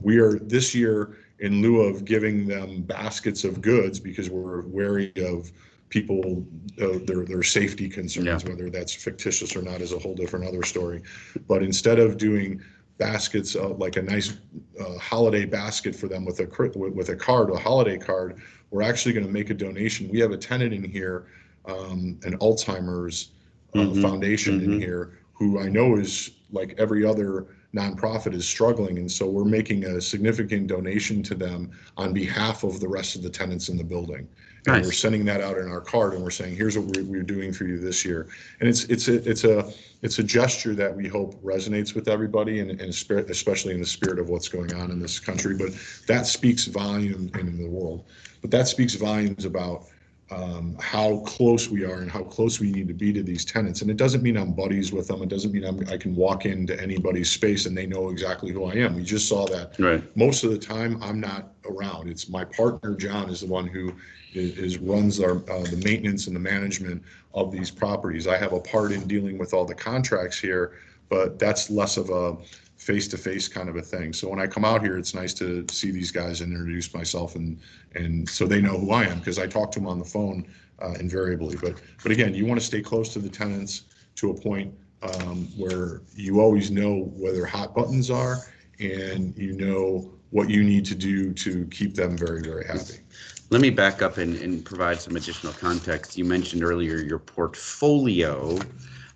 We are this year, in lieu of giving them baskets of goods, because we're wary of people, their safety concerns, whether that's fictitious or not is a whole different other story. But instead of doing baskets, like a nice holiday basket for them with a card, a holiday card, we're actually going to make a donation. We have a tenant in here, an Alzheimer's foundation in here, who I know is, like every other nonprofit, is struggling, and so we're making a significant donation to them on behalf of the rest of the tenants in the building. And we're sending that out in our card, and we're saying, here's what we're doing for you this year. And it's a gesture that we hope resonates with everybody, and especially in the spirit of what's going on in this country. But that speaks volumes in the world. But that speaks volumes about how close we are and how close we need to be to these tenants. And it doesn't mean I'm buddies with them. It doesn't mean I can walk into anybody's space and they know exactly who I am. We just saw that. Right. Most of the time I'm not around. It's my partner, John, is the one who runs the maintenance and the management of these properties. I have a part in dealing with all the contracts here, but that's less of a face-to-face kind of a thing. So when I come out here, it's nice to see these guys and introduce myself, and so they know who I am, because I talk to them on the phone invariably. But again, you want to stay close to the tenants to a point where you always know where their hot buttons are, and you know what you need to do to keep them very, very happy. Let me back up and provide some additional context. You mentioned earlier your portfolio.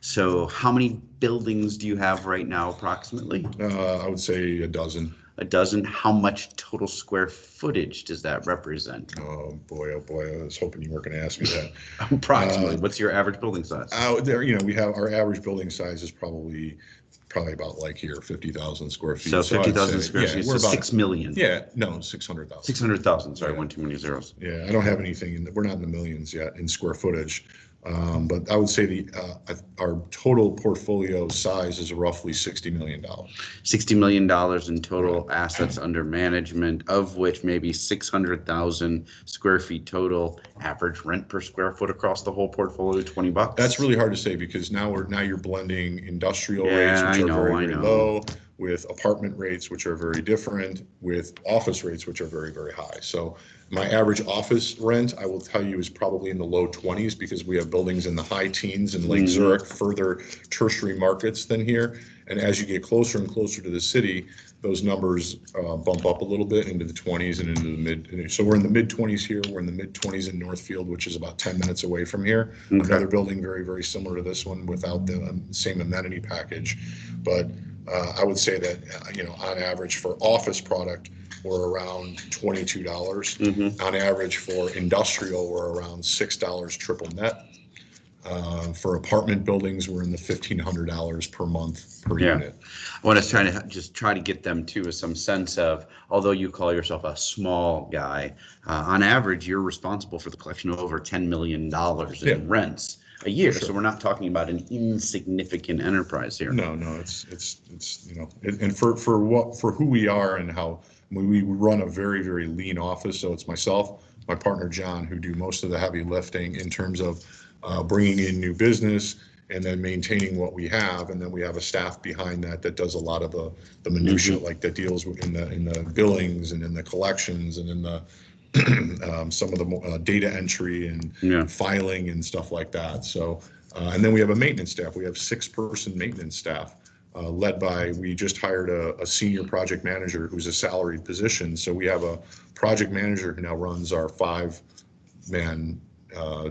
So how many buildings do you have right now, approximately? I would say a dozen. A dozen. How much total square footage does that represent? Oh boy, I was hoping you weren't going to ask me that. Approximately. What's your average building size? Out there, we have our average building size is probably about like here, 50,000 square feet. So 50,000 square feet, so 6 million. Yeah, no, 600,000. 600,000, sorry, one too many zeros. Yeah, I don't have anything, we're not in the millions yet in square footage. But I would say our total portfolio size is roughly $60 million. $60 million in total assets under management, of which maybe 600,000 square feet total. Average rent per square foot across the whole portfolio, $20. That's really hard to say, because now you're blending industrial rates, which are very, very low, with apartment rates, which are very different, with office rates, which are very, very high. So my average office rent, I will tell you, is probably in the low 20s, because we have buildings in the high teens in Lake Zurich, further tertiary markets than here. And as you get closer and closer to the city, those numbers bump up a little bit into the 20s and into the mid. So we're in the mid 20s here. We're in the mid 20s in Northfield, which is about 10 minutes away from here. Okay. Another building very, very similar to this one without the same amenity package. But I would say that, on average for office product, we're around $22. On average for industrial, we're around $6 triple net. For apartment buildings, we're in the $1,500 per month per unit. What I was trying to try to get them to is some sense of, although you call yourself a small guy, on average, you're responsible for the collection of over $10 million in rents a year. Sure. So we're not talking about an insignificant enterprise here. No, it's and for who we are and how we run a very, very lean office. So it's myself, my partner John, who do most of the heavy lifting in terms of bringing in new business and then maintaining what we have, and then we have a staff behind that does a lot of the minutia, like that deals with in the billings and in the collections and in the some of the data entry and filing and stuff like that. So and then we have a maintenance staff. We have 6-person maintenance staff led by, we just hired a senior project manager who's a salaried position. So we have a project manager who now runs our 5-man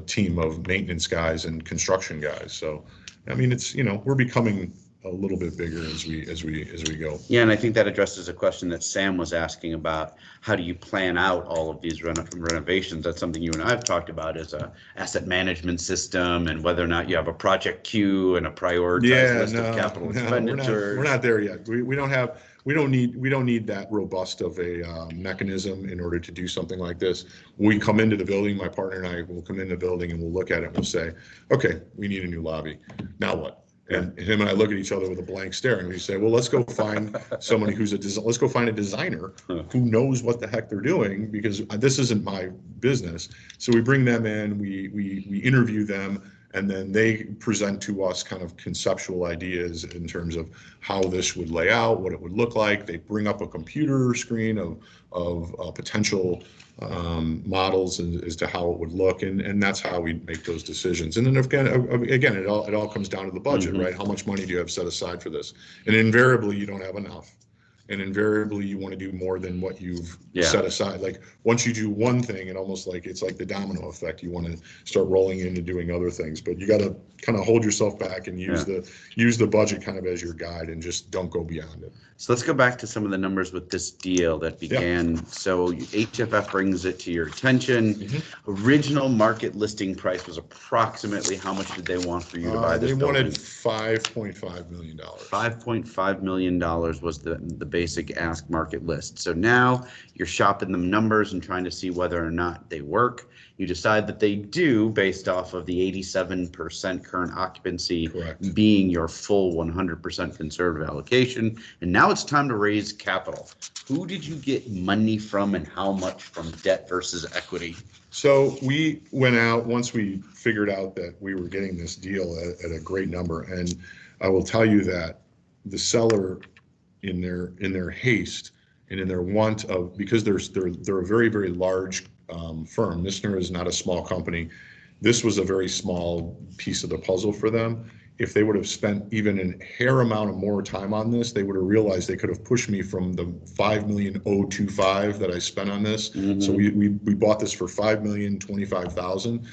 team of maintenance guys and construction guys. So, I mean, it's, we're becoming a little bit bigger as we go. Yeah, and I think that addresses a question that Sam was asking about how do you plan out all of these renovations? That's something you and I have talked about, is a asset management system and whether or not you have a project queue and a prioritized list of capital expenditures. We're not there yet. We don't need that robust of a mechanism in order to do something like this. When we come into the building, my partner and I will come into the building and we'll look at it and we'll say, okay, we need a new lobby. Now what? And him and I look at each other with a blank stare and we say, well, let's go find somebody let's go find a designer who knows what the heck they're doing, because this isn't my business. So we bring them in, we interview them, and then they present to us kind of conceptual ideas in terms of how this would lay out, what it would look like. They bring up a computer screen of potential models as to how it would look, and that's how we make those decisions. And then again, it all comes down to the budget, right? How much money do you have set aside for this? And invariably, you don't have enough. And invariably, you want to do more than what you've set aside. Like once you do one thing, it's like the domino effect. You want to start rolling into doing other things, but you got to kind of hold yourself back and use the budget kind of as your guide, and just don't go beyond it. So let's go back to some of the numbers with this deal that began. So HFF brings it to your attention. Original market listing price was approximately how much did they want for you to buy this building? They wanted $5.5 million. $5.5 million was the basic ask market list. So now you're shopping the numbers and trying to see whether or not they work. You decide that they do based off of the 87% current occupancy being your full 100% conservative allocation. And now it's time to raise capital. Who did you get money from and how much from debt versus equity? So we went out once we figured out that we were getting this deal at a great number. And I will tell you that the seller, in their haste and in their want of, because they're a very, very large firm. Nissner is not a small company. This was a very small piece of the puzzle for them. If they would have spent even a hair amount of more time on this, they would have realized they could have pushed me from the $5,025,000 that I spent on this. So we bought this for $5,025,000.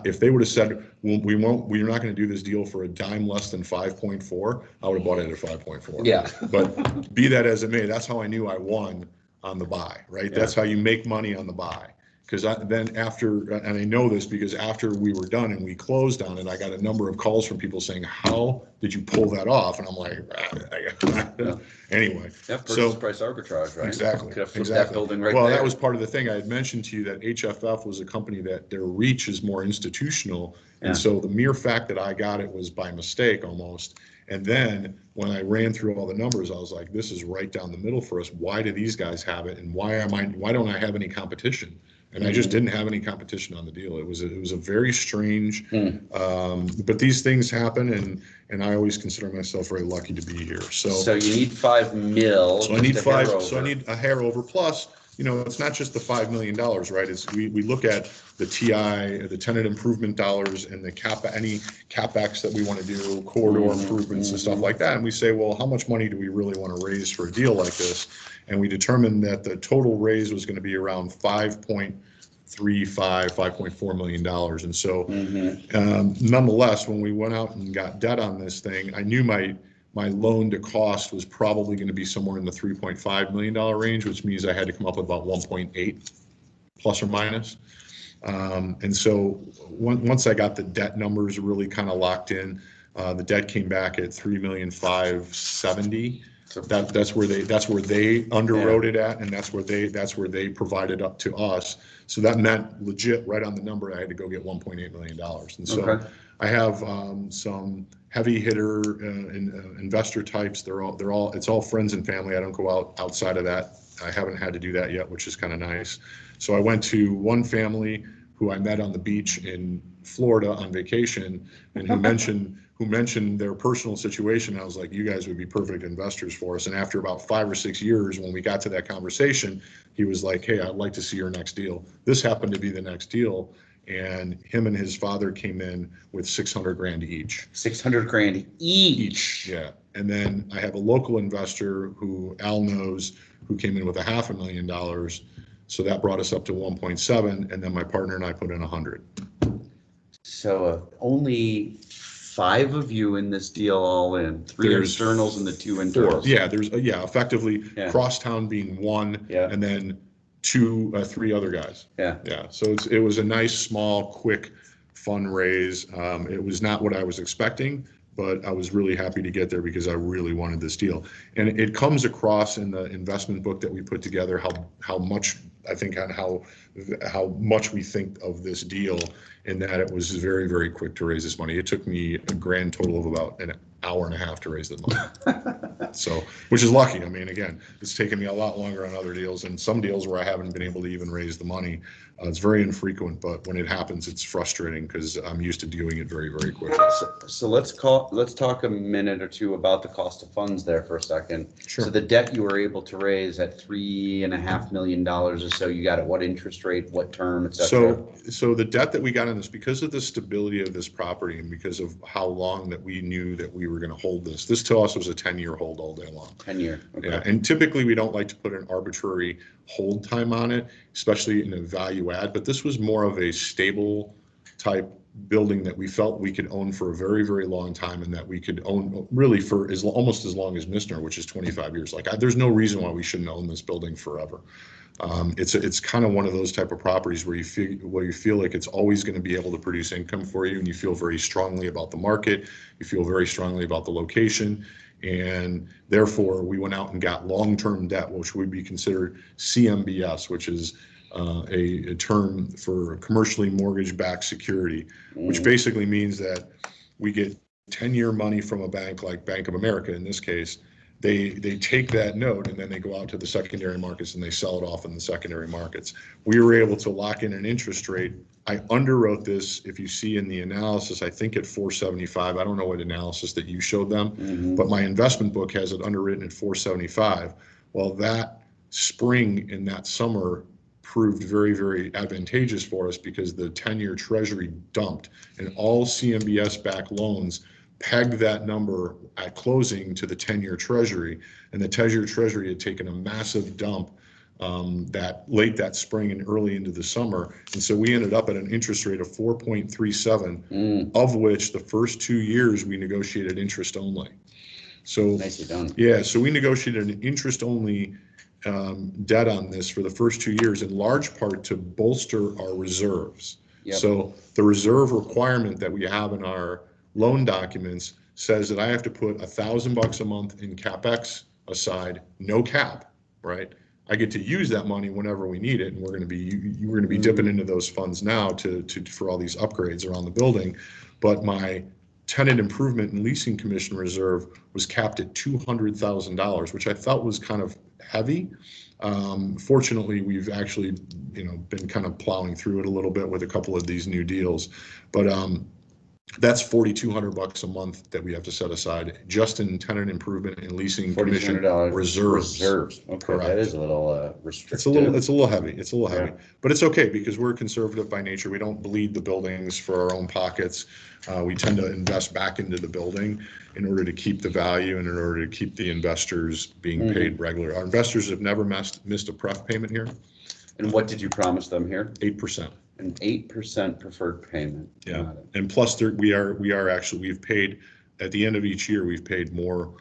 If they would have said, well, we're not going to do this deal for a dime less than 5.4, I would have bought it at 5.4. Yeah. But be that as it may, that's how I knew I won on the buy, right? That's how you make money on the buy. Because then after, and I know this because after we were done and we closed on it, I got a number of calls from people saying, how did you pull that off? And I'm like, anyway. That purchase price arbitrage, right? Exactly. Could have flipped that building right well, there. that was part of the thing. I had mentioned to you that HFF was a company that their reach is more institutional. And so the mere fact that I got it was by mistake almost. And then when I ran through all the numbers, I was like, this is right down the middle for us. Why do these guys have it? And why don't I have any competition? And I just didn't have any competition on the deal. It was a very strange, but these things happen, and I always consider myself very lucky to be here. So you need $5 million. So I need five. So I need a hair over. Plus, it's not just the $5 million, right? It's we look at the TI, the tenant improvement dollars, and the any capex that we want to do, corridor improvements and stuff like that. And we say, well, how much money do we really want to raise for a deal like this? And we determined that the total raise was going to be around $5.4 million. And so, nonetheless, when we went out and got debt on this thing, I knew my loan to cost was probably going to be somewhere in the $3.5 million range, which means I had to come up with about 1.8 plus or minus. And so once I got the debt numbers really kind of locked in, the debt came back at $3,570,000. That's where they underwrote it at, and that's where they provided up to us. So that meant legit right on the number I had to go get $1.8 million. And so I have some heavy hitter investor types. It's all friends and family. I don't go outside of that. I haven't had to do that yet, which is kind of nice. So I went to one family who I met on the beach in Florida on vacation, and who mentioned their personal situation. I was like, you guys would be perfect investors for us. And after about 5 or 6 years, when we got to that conversation, he was like, hey, I'd like to see your next deal. This happened to be the next deal. And him and his father came in with $600,000 each. $600,000 each. Yeah. And then I have a local investor who Al knows, who came in with $500,000. So that brought us up to 1.7. And then my partner and I put in 100. So only 5 of you in this deal all in, 3 There's externals and the 2 4. internals. Yeah, there's, effectively Yeah. Crosstown being 1, Yeah. and then 3 other guys. Yeah. Yeah, so it was a nice, small, quick fundraise. It was not what I was expecting, but I was really happy to get there because I really wanted this deal. And it comes across in the investment book that we put together, how much, I think, on how much we think of this deal, in that it was very, very quick to raise this money. It took me a grand total of about an hour and a half to raise the money. So, which is lucky. I mean, again, it's taken me a lot longer on other deals, and some deals where I haven't been able to even raise the money. It's very infrequent, but when it happens, it's frustrating because I'm used to doing it very, very quickly. So let's talk a minute or two about the cost of funds there for a second. Sure. So the debt you were able to raise at $3.5 million or so, you got at what interest rate, what term, et cetera? So the debt that we got on this, because of the stability of this property and because of how long that we knew that we were going to hold this to us was a 10-year hold all day long. 10-year. Okay. Yeah, and typically we don't like to put an arbitrary hold time on it, especially in a value add, but this was more of a stable type building that we felt we could own for a very, very long time, and that we could own really for almost as long as Missner, which is 25 years. Like, there's no reason why we shouldn't own this building forever. It's kind of one of those type of properties where you feel like it's always going to be able to produce income for you, and you feel very strongly about the market, you feel very strongly about the location, and therefore we went out and got long-term debt, which would be considered CMBS, which is a term for commercially mortgage-backed security, which basically means that we get 10-year money from a bank like Bank of America in this case. They take that note and then they go out to the secondary markets and they sell it off in the secondary markets. We were able to lock in an interest rate. I underwrote this, if you see in the analysis, I think at 475. I don't know what analysis that you showed them, but my investment book has it underwritten at 475. Well, that spring in that summer proved very, very advantageous for us because the 10-year treasury dumped, and all CMBS-backed loans pegged that number at closing to the 10-year treasury, and the 10-year treasury had taken a massive dump that late that spring and early into the summer, and so we ended up at an interest rate of 4.37, of which the first 2 years we negotiated interest only. So nicely done. Yeah, so we negotiated an interest only debt on this for the first 2 years, in large part to bolster our reserves. Yep. So the reserve requirement that we have in our loan documents says that I have to put $1,000 a month in CapEx aside, no cap, right? I get to use that money whenever we need it, and we're going to be dipping into those funds now for all these upgrades around the building. But my tenant improvement and leasing commission reserve was capped at $200,000, which I felt was kind of heavy. Fortunately, we've actually, been kind of plowing through it a little bit with a couple of these new deals, but that's $4,200 a month that we have to set aside just in tenant improvement and leasing commission reserves. Okay, correct. That is a little restrictive. It's a little heavy. It's a little heavy, but it's okay because we're conservative by nature. We don't bleed the buildings for our own pockets. We tend to invest back into the building in order to keep the value and in order to keep the investors being paid regularly. Our investors have never missed a pref payment here. And what did you promise them here? 8%. An 8% preferred payment. Yeah, and plus we've paid at the end of each year, we've paid more.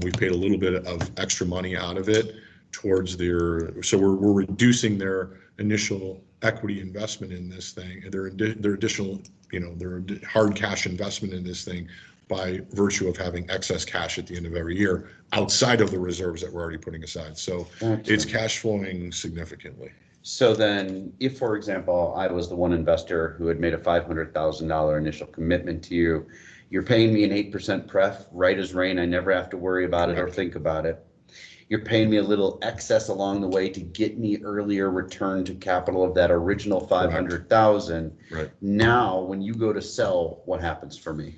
We've paid a little bit of extra money out of it towards so we're reducing their initial equity investment in this thing, and their additional, their hard cash investment in this thing by virtue of having excess cash at the end of every year outside of the reserves that we're already putting aside. So it's cash flowing significantly. So then, if, for example, I was the one investor who had made a $500,000 initial commitment to you, you're paying me an 8% pref, right as rain. I never have to worry about it or think about it. You're paying me a little excess along the way to get me earlier return to capital of that original 500,000. Right. Now, when you go to sell, what happens for me?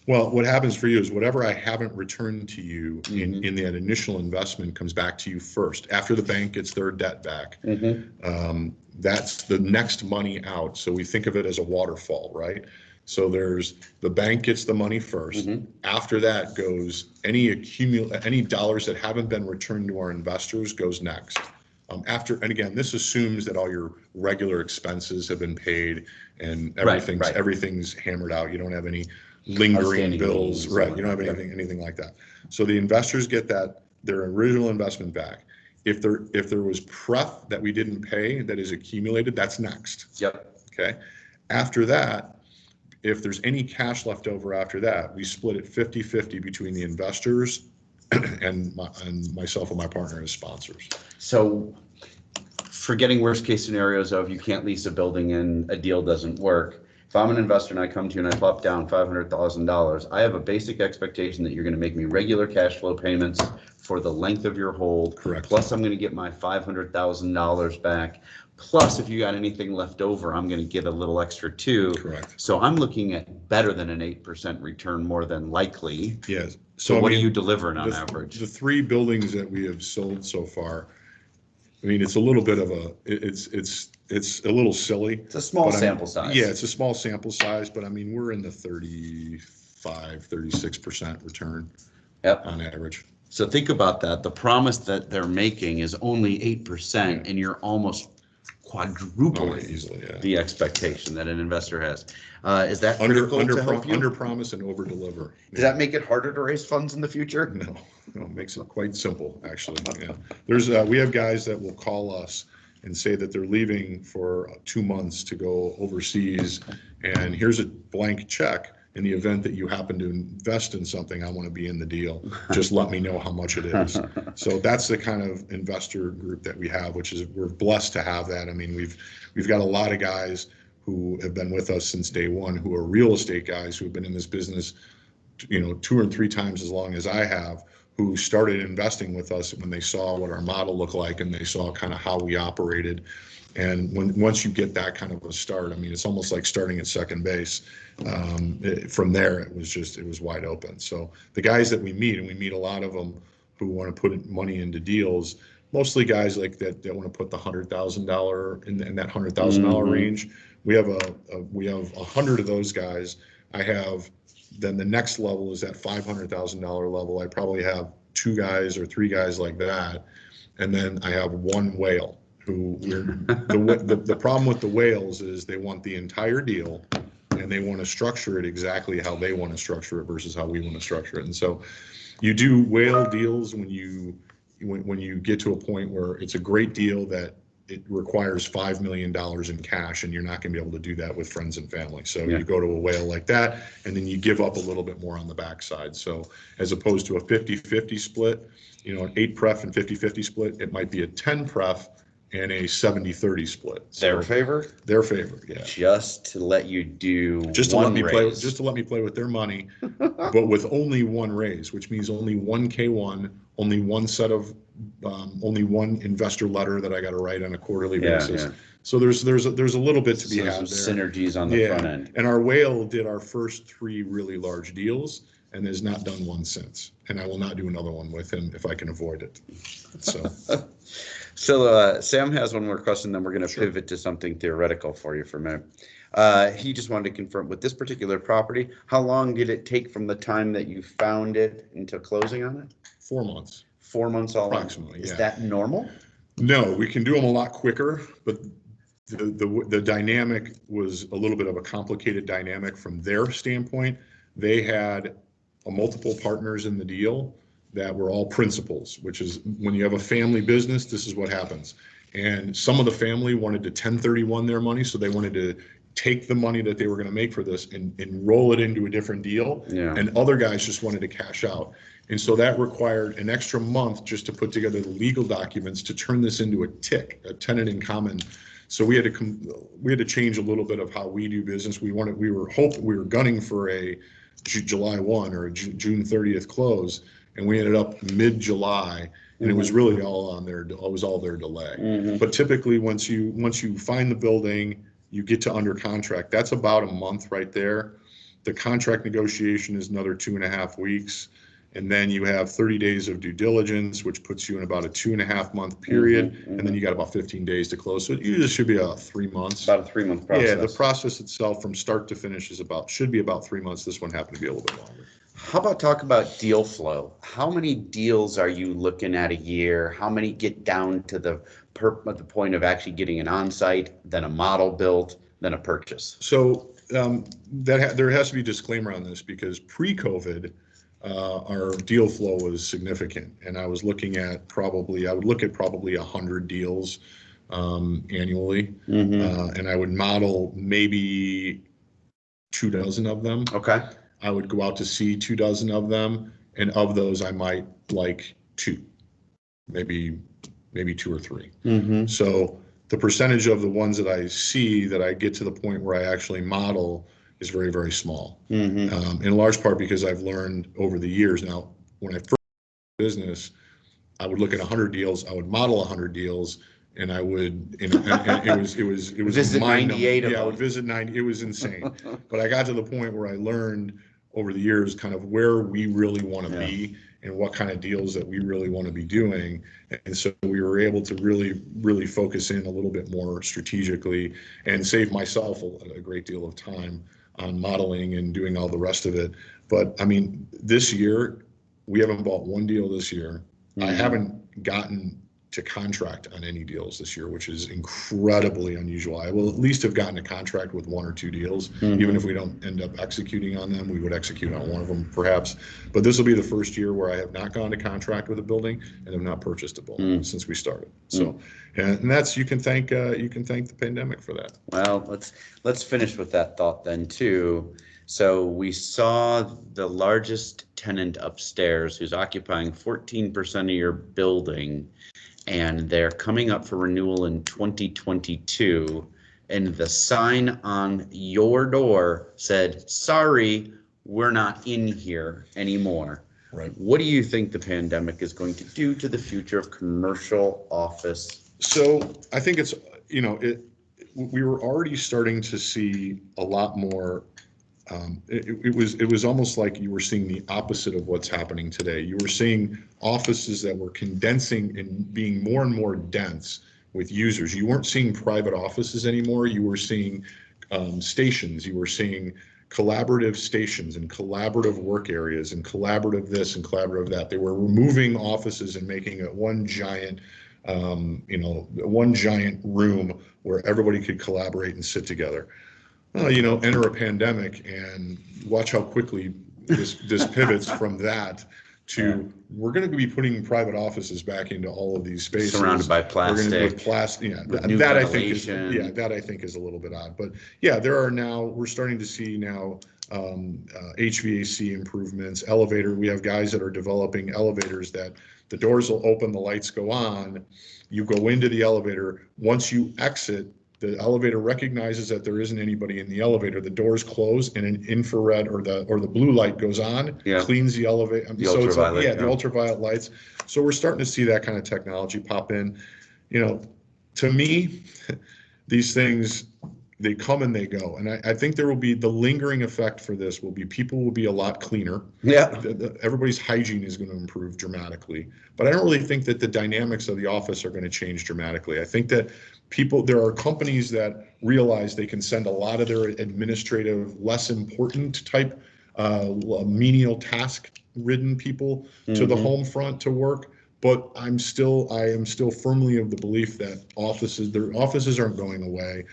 Well, what happens for you is whatever I haven't returned to you in that initial investment comes back to you first. After the bank gets their debt back, that's the next money out. So we think of it as a waterfall, right? So the bank gets the money first. After that goes any dollars that haven't been returned to our investors goes next. And again, this assumes that all your regular expenses have been paid and everything's hammered out. You don't have any lingering Outstanding bills, liens, right? You don't have yep. anything like that. So the investors get their original investment back. If there was pref that we didn't pay that is accumulated, that's next. Yep. Okay. After that, if there's any cash left over after that, we split it 50-50 between the investors and myself and my partner as sponsors. So forgetting worst case scenarios of you can't lease a building and a deal doesn't work. If I'm an investor and I come to you and I plop down $500,000, I have a basic expectation that you're going to make me regular cash flow payments for the length of your hold. Correct. Plus, I'm going to get my $500,000 back. Plus, if you got anything left over, I'm going to get a little extra too. Correct. So I'm looking at better than an 8% return, more than likely. Yes. So what I mean, are you delivering on average? The 3 buildings that we have sold so far, I mean, it's a little bit of it's a little silly. It's a small but sample size. Yeah, it's a small sample size, but I mean, we're in the 36% return on average. So think about that. The promise that they're making is only 8%, and you're almost quadrupling easily, the expectation that an investor has. Is that under promise and over deliver. Does that make it harder to raise funds in the future? No, it makes it quite simple, actually. Yeah. We have guys that will call us and say that they're leaving for 2 months to go overseas, and here's a blank check. In the event that you happen to invest in something, I want to be in the deal. Just let me know how much it is. So that's the kind of investor group that we have, which is, we're blessed to have that. I mean, we've got a lot of guys who have been with us since day one, who are real estate guys who have been in this business, 2 or 3 times as long as I have, who started investing with us when they saw what our model looked like and they saw kind of how we operated. And once you get that kind of a start, I mean, it's almost like starting at second base. From there, it was wide open. So the guys that we meet, and we meet a lot of them who want to put money into deals, mostly guys like that want to put the $100,000 in that $100,000 range. We have 100 of those guys. Then the next level is that $500,000 level. I probably have 2 guys or 3 guys like that, and then I have 1 whale. The problem with the whales is they want the entire deal, and they want to structure it exactly how they want to structure it versus how we want to structure it. And so you do whale deals when you get to a point where it's a great deal that it requires $5 million in cash, and you're not going to be able to do that with friends and family. So you go to a whale like that, and then you give up a little bit more on the backside. So as opposed to a 50-50 split, an 8 pref and 50-50 split, it might be a 10 pref and a 70-30 split. So Their favor? Their favor, yeah. Just to let you do just to let me play with their money, but with only 1 raise, which means only 1 K1, only 1 set of only 1 investor letter that I got to write on a quarterly basis. Yeah. So there's a little bit to be had there. Synergies on the front end. And our whale did our first 3 really large deals and has not done one since. And I will not do another one with him if I can avoid it. So. So Sam has one more question, then we're going to pivot to something theoretical for you for a minute. He just wanted to confirm, with this particular property, how long did it take from the time that you found it until closing on it? 4 months. 4 months all approximately. Is that normal? No, we can do them a lot quicker, but the dynamic was a little bit of a complicated dynamic from their standpoint. They had multiple partners in the deal that were all principals, which is when you have a family business, this is what happens. And some of the family wanted to 1031 their money, so they wanted to take the money that they were going to make for this and roll it into a different deal. Yeah. And other guys just wanted to cash out. And so that required an extra month just to put together the legal documents to turn this into a TIC, a tenant in common. So we had to change a little bit of how we do business. We were gunning for a July 1 or a June 30th close, and we ended up mid-July, and it was really all their delay. But typically, once you find the building, you get to under contract. That's about a month right there. The contract negotiation is another 2.5 weeks, and then you have 30 days of due diligence, which puts you in about a 2.5 month period, and then you got about 15 days to close. So it usually should be about 3 months. About a 3-month process. Yeah, the process itself from start to finish should be about 3 months. This one happened to be a little bit longer. How about talk about deal flow? How many deals are you looking at a year? How many get down to the point of actually getting an on-site, then a model built, then a purchase? So there has to be a disclaimer on this because pre-COVID, our deal flow was significant, and I was looking at I would look at probably 100 deals annually, and I would model maybe 24 of them. Okay. I would go out to see 24 of them, and of those, I might like 2, maybe 2 or 3. So the percentage of the ones that I see that I get to the point where I actually model is very, very small. In large part because I've learned over the years. Now, when I first started business, I would look at 100 deals, I would model 100 deals, and I would, and it was visit 98 of them. Yeah, I would them. visit 90. It was insane. But I got to the point where I learned over the years kind of where we really want to be and what kind of deals that we really want to be doing. And so we were able to really, really focus in a little bit more strategically and save myself a great deal of time on modeling and doing all the rest of it. But I mean, this year, we haven't bought one deal this year. I haven't gotten to contract on any deals this year, which is incredibly unusual. I will at least have gotten a contract with 1 or 2 deals. Even if we don't end up executing on them, we would execute on one of them perhaps. But this will be the first year where I have not gone to contract with a building and have not purchased a building since we started. So, and that's, you can thank the pandemic for that. Well, let's finish with that thought then too. So we saw the largest tenant upstairs who's occupying 14% of your building, and they're coming up for renewal in 2022. And the sign on your door said, "Sorry, we're not in here anymore." Right. What do you think the pandemic is going to do to the future of commercial office? So I think it's, we were already starting to see a lot more. It was almost like you were seeing the opposite of what's happening today. You were seeing offices that were condensing and being more and more dense with users. You weren't seeing private offices anymore. You were seeing stations. You were seeing collaborative stations and collaborative work areas and collaborative this and collaborative that. They were removing offices and making it one giant room where everybody could collaborate and sit together. Enter a pandemic and watch how quickly this pivots from that to we're going to be putting private offices back into all of these spaces. Surrounded by plastic. We're going to do plastic. Yeah, that I think is a little bit odd. But yeah, we're starting to see now HVAC improvements, we have guys that are developing elevators that the doors will open, the lights go on, you go into the elevator, once you exit, the elevator recognizes that there isn't anybody in the elevator. The doors close and an infrared or the blue light goes on, cleans the elevator. The ultraviolet, the ultraviolet lights. So we're starting to see that kind of technology pop in. To me, these things, they come and they go. And I think there will be the lingering effect for this will be people will be a lot cleaner. Yeah. Everybody's hygiene is going to improve dramatically. But I don't really think that the dynamics of the office are going to change dramatically. I think that there are companies that realize they can send a lot of their administrative, less important type, menial task-ridden people to the home front to work. But I am still firmly of the belief that their offices aren't going away.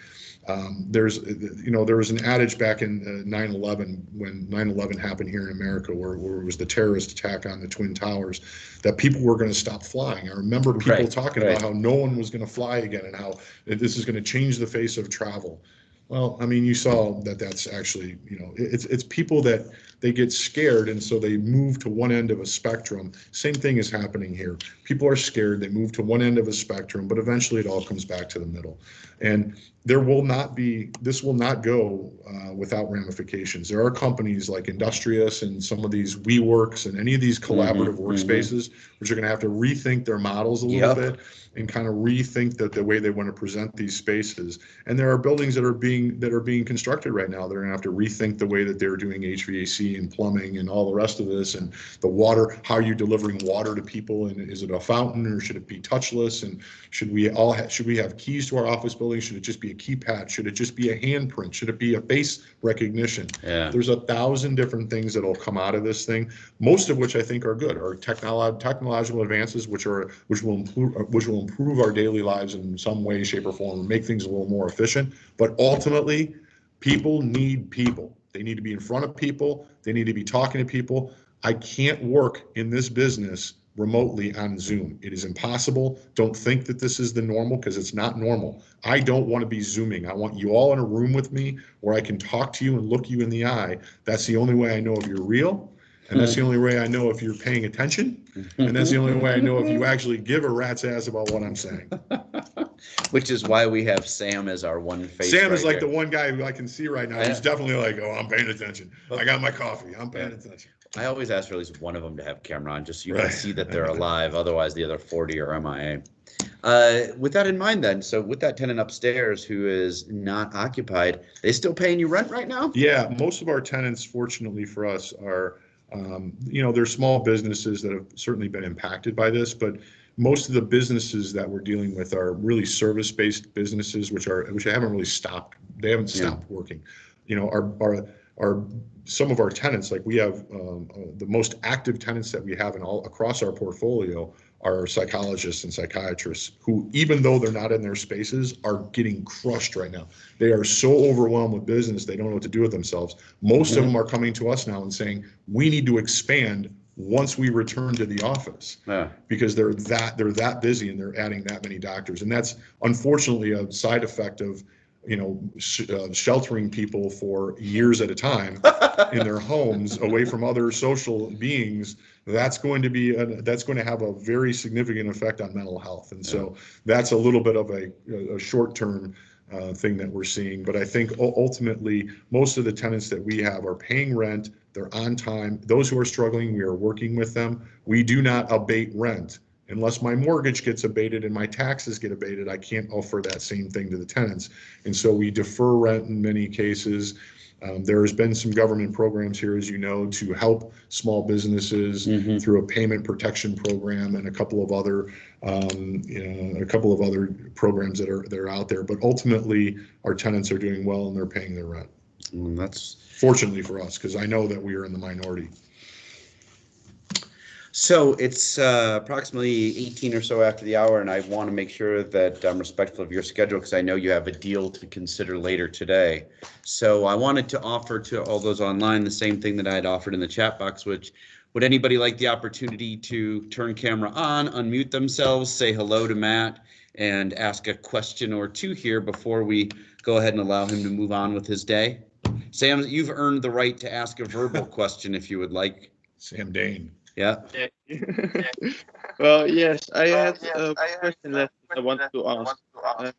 There was an adage back in 9/11 when 9/11 happened here in America, where it was the terrorist attack on the Twin Towers, that people were going to stop flying. I remember people talking about how no one was going to fly again and how this is going to change the face of travel. Well, I mean, you saw that's actually, it's people that they get scared and so they move to one end of a spectrum. Same thing is happening here. People are scared, they move to one end of a spectrum, but eventually it all comes back to the middle. And this will not go without ramifications. There are companies like Industrious and some of these WeWorks and any of these collaborative workspaces, which are going to have to rethink their models a little bit and kind of rethink the way they want to present these spaces. And there are buildings that are being constructed right now. They're going to have to rethink the way that they're doing HVAC and plumbing and all the rest of this, and the water. How are you delivering water to people? And is it a fountain or should it be touchless? And should we have keys to our office buildings? Should it just be a keypad? Should it just be a handprint? Should it be a face recognition? Yeah. There's 1,000 different things that'll come out of this thing. Most of which I think are good, are technological advances, which will improve our daily lives in some way, shape, or form, and make things a little more efficient. But ultimately, People need people. They need to be in front of people. They need to be talking to people. I can't work in this business remotely on Zoom. It is impossible. Don't think that this is the normal, because it's not normal. I don't want to be Zooming. I want you all in a room with me where I can talk to you and look you in the eye. That's the only way I know if you're real. And that's the only way I know if you're paying attention. And that's the only way I know if you actually give a rat's ass about what I'm saying. Which is why we have Sam as our one face. Sam right is like there. the one guy who I can see right now. He's definitely like, oh, I'm paying attention. I got my coffee. I'm paying attention. I always ask for at least one of them to have camera on, just so you can see that they're alive. Otherwise, the other 40 are MIA. With that in mind, then, so with that tenant upstairs who is not occupied, they still paying you rent right now? Yeah, most of our tenants, fortunately for us, are, they're small businesses that have certainly been impacted by this, but most of the businesses that we're dealing with are really service-based businesses, which haven't really stopped. They haven't stopped working. Our some of our tenants, like we have the most active tenants that we have across our portfolio are psychologists and psychiatrists who, even though they're not in their spaces, are getting crushed right now. They are so overwhelmed with business, they don't know what to do with themselves. Most of them are coming to us now and saying, we need to expand once we return to the office, because they're that busy and they're adding that many doctors. And that's unfortunately a side effect of sheltering people for years at a time in their homes away from other social beings. That's going to have a very significant effect on mental health. And so that's a little bit of a short-term thing that we're seeing. But I think ultimately most of the tenants that we have are paying rent. They're on time. Those who are struggling, we are working with them. We do not abate rent. Unless my mortgage gets abated and my taxes get abated, I can't offer that same thing to the tenants. And so we defer rent in many cases. There has been some government programs here, as you know, to help small businesses through a payment protection program and a couple of other programs that are out there. But ultimately, our tenants are doing well and they're paying their rent. And that's fortunately for us, because I know that we are in the minority. So it's approximately 18 or so after the hour, and I want to make sure that I'm respectful of your schedule because I know you have a deal to consider later today. So I wanted to offer to all those online the same thing that I had offered in the chat box, which would anybody like the opportunity to turn camera on, unmute themselves, say hello to Matt, and ask a question or two here before we go ahead and allow him to move on with his day? Sam, you've earned the right to ask a verbal question if you would like. Sam Dane. Yeah. Well, yes, I had a question that I wanted to ask.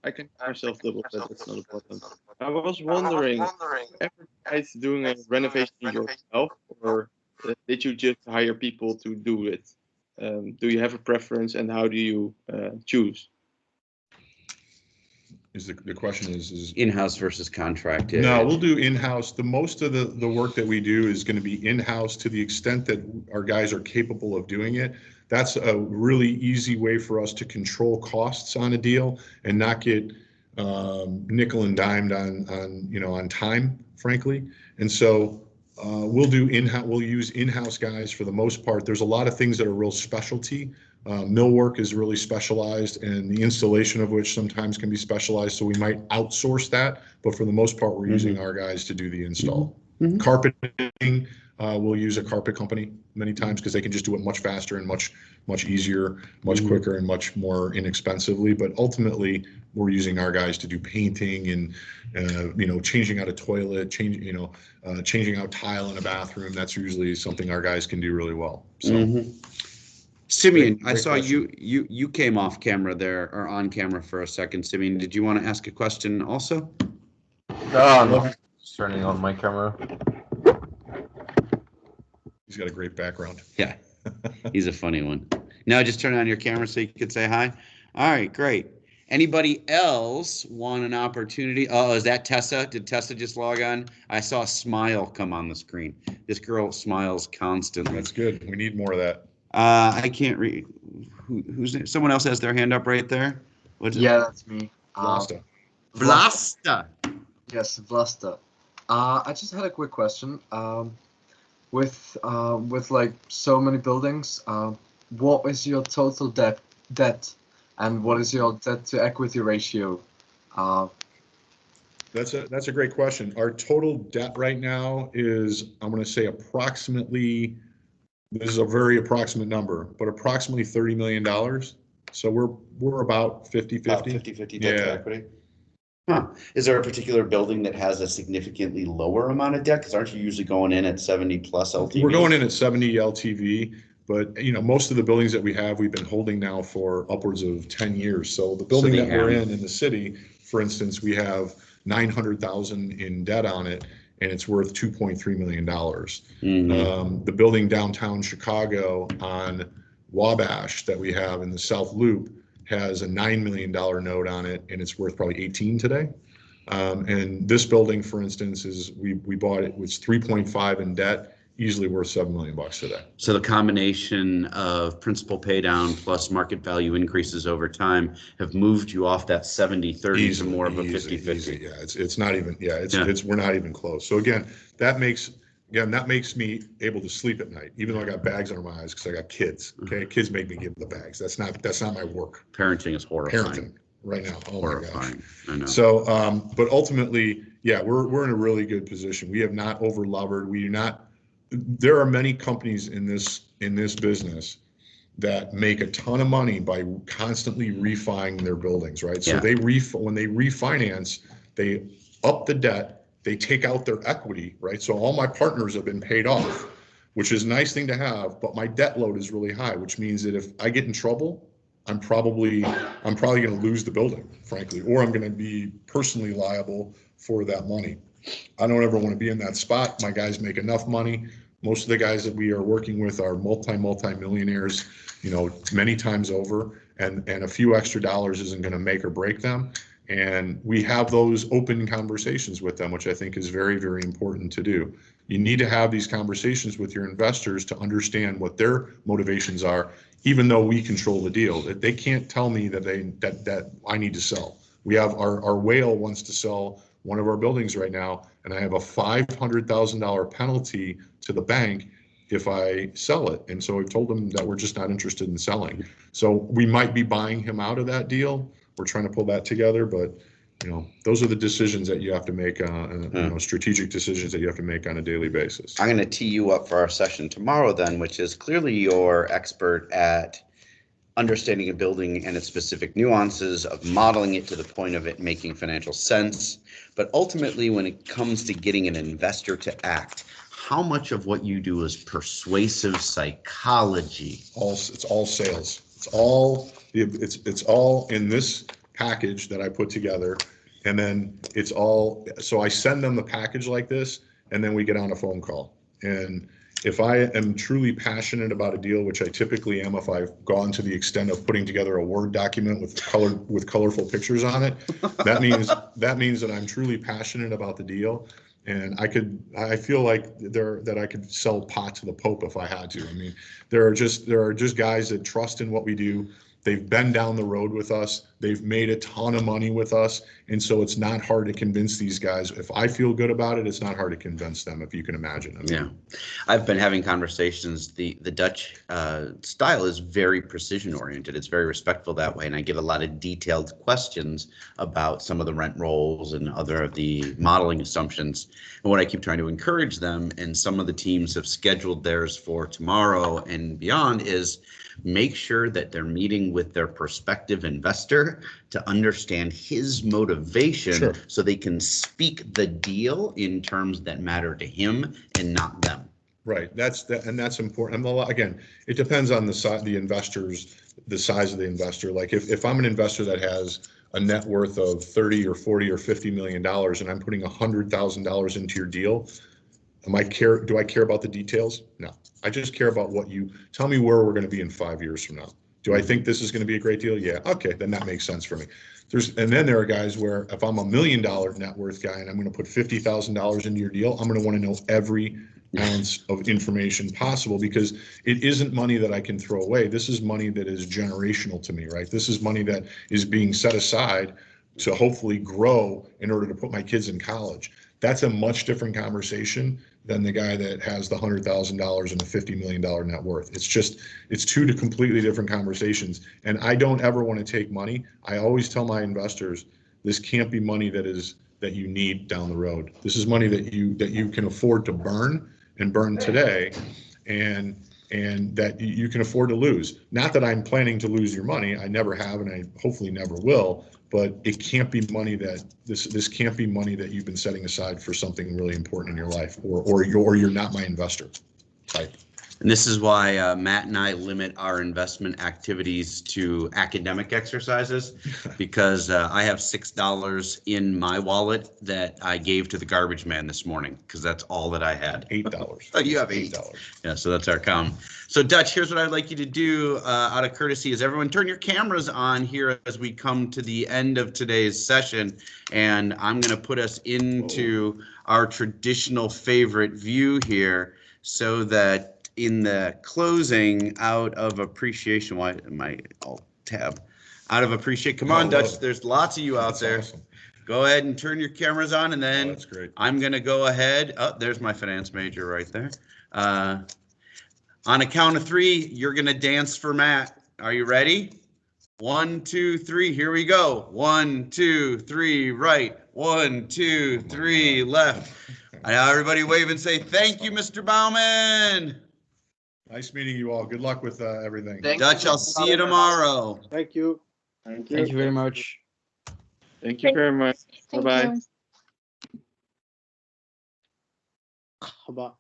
I can myself double, but that's not important. I was wondering, ever tried doing a renovation yourself, or did you just hire people to do it? Do you have a preference, and how do you choose? The question is in-house versus contracted? No, we'll do in-house. The most of the work that we do is going to be in-house to the extent that our guys are capable of doing it. That's a really easy way for us to control costs on a deal and not get nickel and dimed on time, frankly. And so we'll do in-house. We'll use in-house guys for the most part. There's a lot of things that are real specialty. Millwork is really specialized, and the installation of which sometimes can be specialized, so we might outsource that, but for the most part we're using our guys to do the install. Carpeting, we'll use a carpet company many times because they can just do it much faster and much easier, much quicker, and much more inexpensively. But ultimately we're using our guys to do painting and changing out a toilet, changing out tile in a bathroom. That's usually something our guys can do really well. So Simeon, I saw you came off camera there, or on camera for a second. Simeon, did you want to ask a question also? No, just turning on my camera. He's got a great background. Yeah, he's a funny one. Now just turn on your camera so you could say hi. All right, great. Anybody else want an opportunity? Oh, is that Tessa? Did Tessa just log on? I saw a smile come on the screen. This girl smiles constantly. That's good. We need more of that. I can't read. Who's there? Someone else has their hand up right there. What's Yeah, that's me. Vlasta. Vlasta. Yes, Vlasta. I just had a quick question. With like so many buildings, what is your total debt, and what is your debt to equity ratio? That's a great question. Our total debt right now is, I'm going to say approximately, this is a very approximate number, but approximately $30 million. So we're about 50-50. About 50-50 debt to Yeah. equity. Huh. Is there a particular building that has a significantly lower amount of debt? Because aren't you usually going in at 70 plus LTV? We're going in at 70 LTV, but most of the buildings that we have, we've been holding now for upwards of 10 years. So the building that we're in the city, for instance, we have 900,000 in debt on it, and it's worth $2.3 million. The building downtown Chicago on Wabash that we have in the South Loop has a $9 million note on it, and it's worth probably 18 today. And this building, for instance, is we bought it with 3.5 in debt, easily worth $7 million today. So the combination of principal pay down plus market value increases over time have moved you off that 70-30 to more of a 50-50. Yeah, it's not even. We're not even close. So again, that makes me able to sleep at night, even though I got bags under my eyes because I got kids. Okay, kids make me give the bags. That's not my work. Parenting is horrifying. Parenting right now. Oh horrifying. My gosh. I know. So, but ultimately, yeah, we're in a really good position. We have not over levered. We do not. There are many companies in this business that make a ton of money by constantly refining their buildings, right? So when they refinance, they up the debt. They take out their equity, right? So all my partners have been paid off, which is a nice thing to have, but my debt load is really high, which means that if I get in trouble, I'm probably going to lose the building, frankly, or I'm going to be personally liable for that money. I don't ever want to be in that spot. My guys make enough money. Most of the guys that we are working with are multi-millionaires, many times over, and a few extra dollars isn't going to make or break them. And we have those open conversations with them, which I think is very, very important to do. You need to have these conversations with your investors to understand what their motivations are, even though we control the deal. They can't tell me that I need to sell. We have our whale wants to sell one of our buildings right now, and I have a $500,000 penalty to the bank if I sell it. And so we've told them that we're just not interested in selling. So we might be buying him out of that deal. We're trying to pull that together, but those are the decisions that you have to make, strategic decisions that you have to make on a daily basis. I'm going to tee you up for our session tomorrow then, which is clearly you're expert at understanding a building and its specific nuances, of modeling it to the point of it making financial sense. But ultimately, when it comes to getting an investor to act, how much of what you do is persuasive psychology? It's all sales. It's all in this package that I put together, and then it's all. So I send them the package like this, and then we get on a phone call. And if I am truly passionate about a deal, which I typically am, if I've gone to the extent of putting together a Word document with colorful pictures on it, that means that I'm truly passionate about the deal. And I feel like that I could sell pot to the Pope if I had to. I mean, there are just guys that trust in what we do. They've been down the road with us. They've made a ton of money with us. And so it's not hard to convince these guys. If I feel good about it, it's not hard to convince them, if you can imagine. Yeah. I've been having conversations. The Dutch style is very precision oriented. It's very respectful that way. And I give a lot of detailed questions about some of the rent rolls and other of the modeling assumptions. And what I keep trying to encourage them, and some of the teams have scheduled theirs for tomorrow and beyond, is make sure that they're meeting with their prospective investor to understand his motivation, so they can speak the deal in terms that matter to him and not them. Right. That's important. And again, it depends on the size of the investor. Like if I'm an investor that has a net worth of 30 or 40 or $50 million, and I'm putting $100,000 into your deal, do I care about the details? No. I just care about what you tell me where we're going to be in 5 years from now. Do I think this is going to be a great deal? Yeah. Okay. Then that makes sense for me. And then there are guys where if I'm $1 million net worth guy and I'm going to put $50,000 into your deal, I'm going to want to know every ounce of information possible, because it isn't money that I can throw away. This is money that is generational to me, right? This is money that is being set aside to hopefully grow in order to put my kids in college. That's a much different conversation than the guy that has the $100,000 and a $50 million net worth. It's two completely different conversations. And I don't ever want to take money. I always tell my investors, this can't be money that that you need down the road. This is money that you can afford to burn and burn today, and that you can afford to lose. Not that I'm planning to lose your money. I never have, and I hopefully never will. But it can't be money that this can't be money that you've been setting aside for something really important in your life, or you're not my investor type. And this is why Matt and I limit our investment activities to academic exercises, because I have $6 in my wallet that I gave to the garbage man this morning, because that's all that I had. $8. Oh, you have $8. Yeah, so that's our count. So Dutch, here's what I'd like you to do out of courtesy is everyone turn your cameras on here as we come to the end of today's session. And I'm going to put us into our traditional favorite view here so that in the closing, out of appreciation, why am I alt tab? Out of appreciation, come on, Dutch, there's lots of you out there. Awesome. Go ahead and turn your cameras on, and then That's great. I'm gonna go ahead. Oh, there's my finance major right there. On a count of 3, you're gonna dance for Matt. Are you ready? 1, 2, 3, here we go. 1, 2, 3, right. 1, 2, 3, left. Now everybody wave and say, thank you, Mr. Bauman. Nice meeting you all. Good luck with everything. Dutch, I'll see you tomorrow. Thank you. Thank you. Thank you very much. Thank you very much. Thank Bye-bye. you. Bye.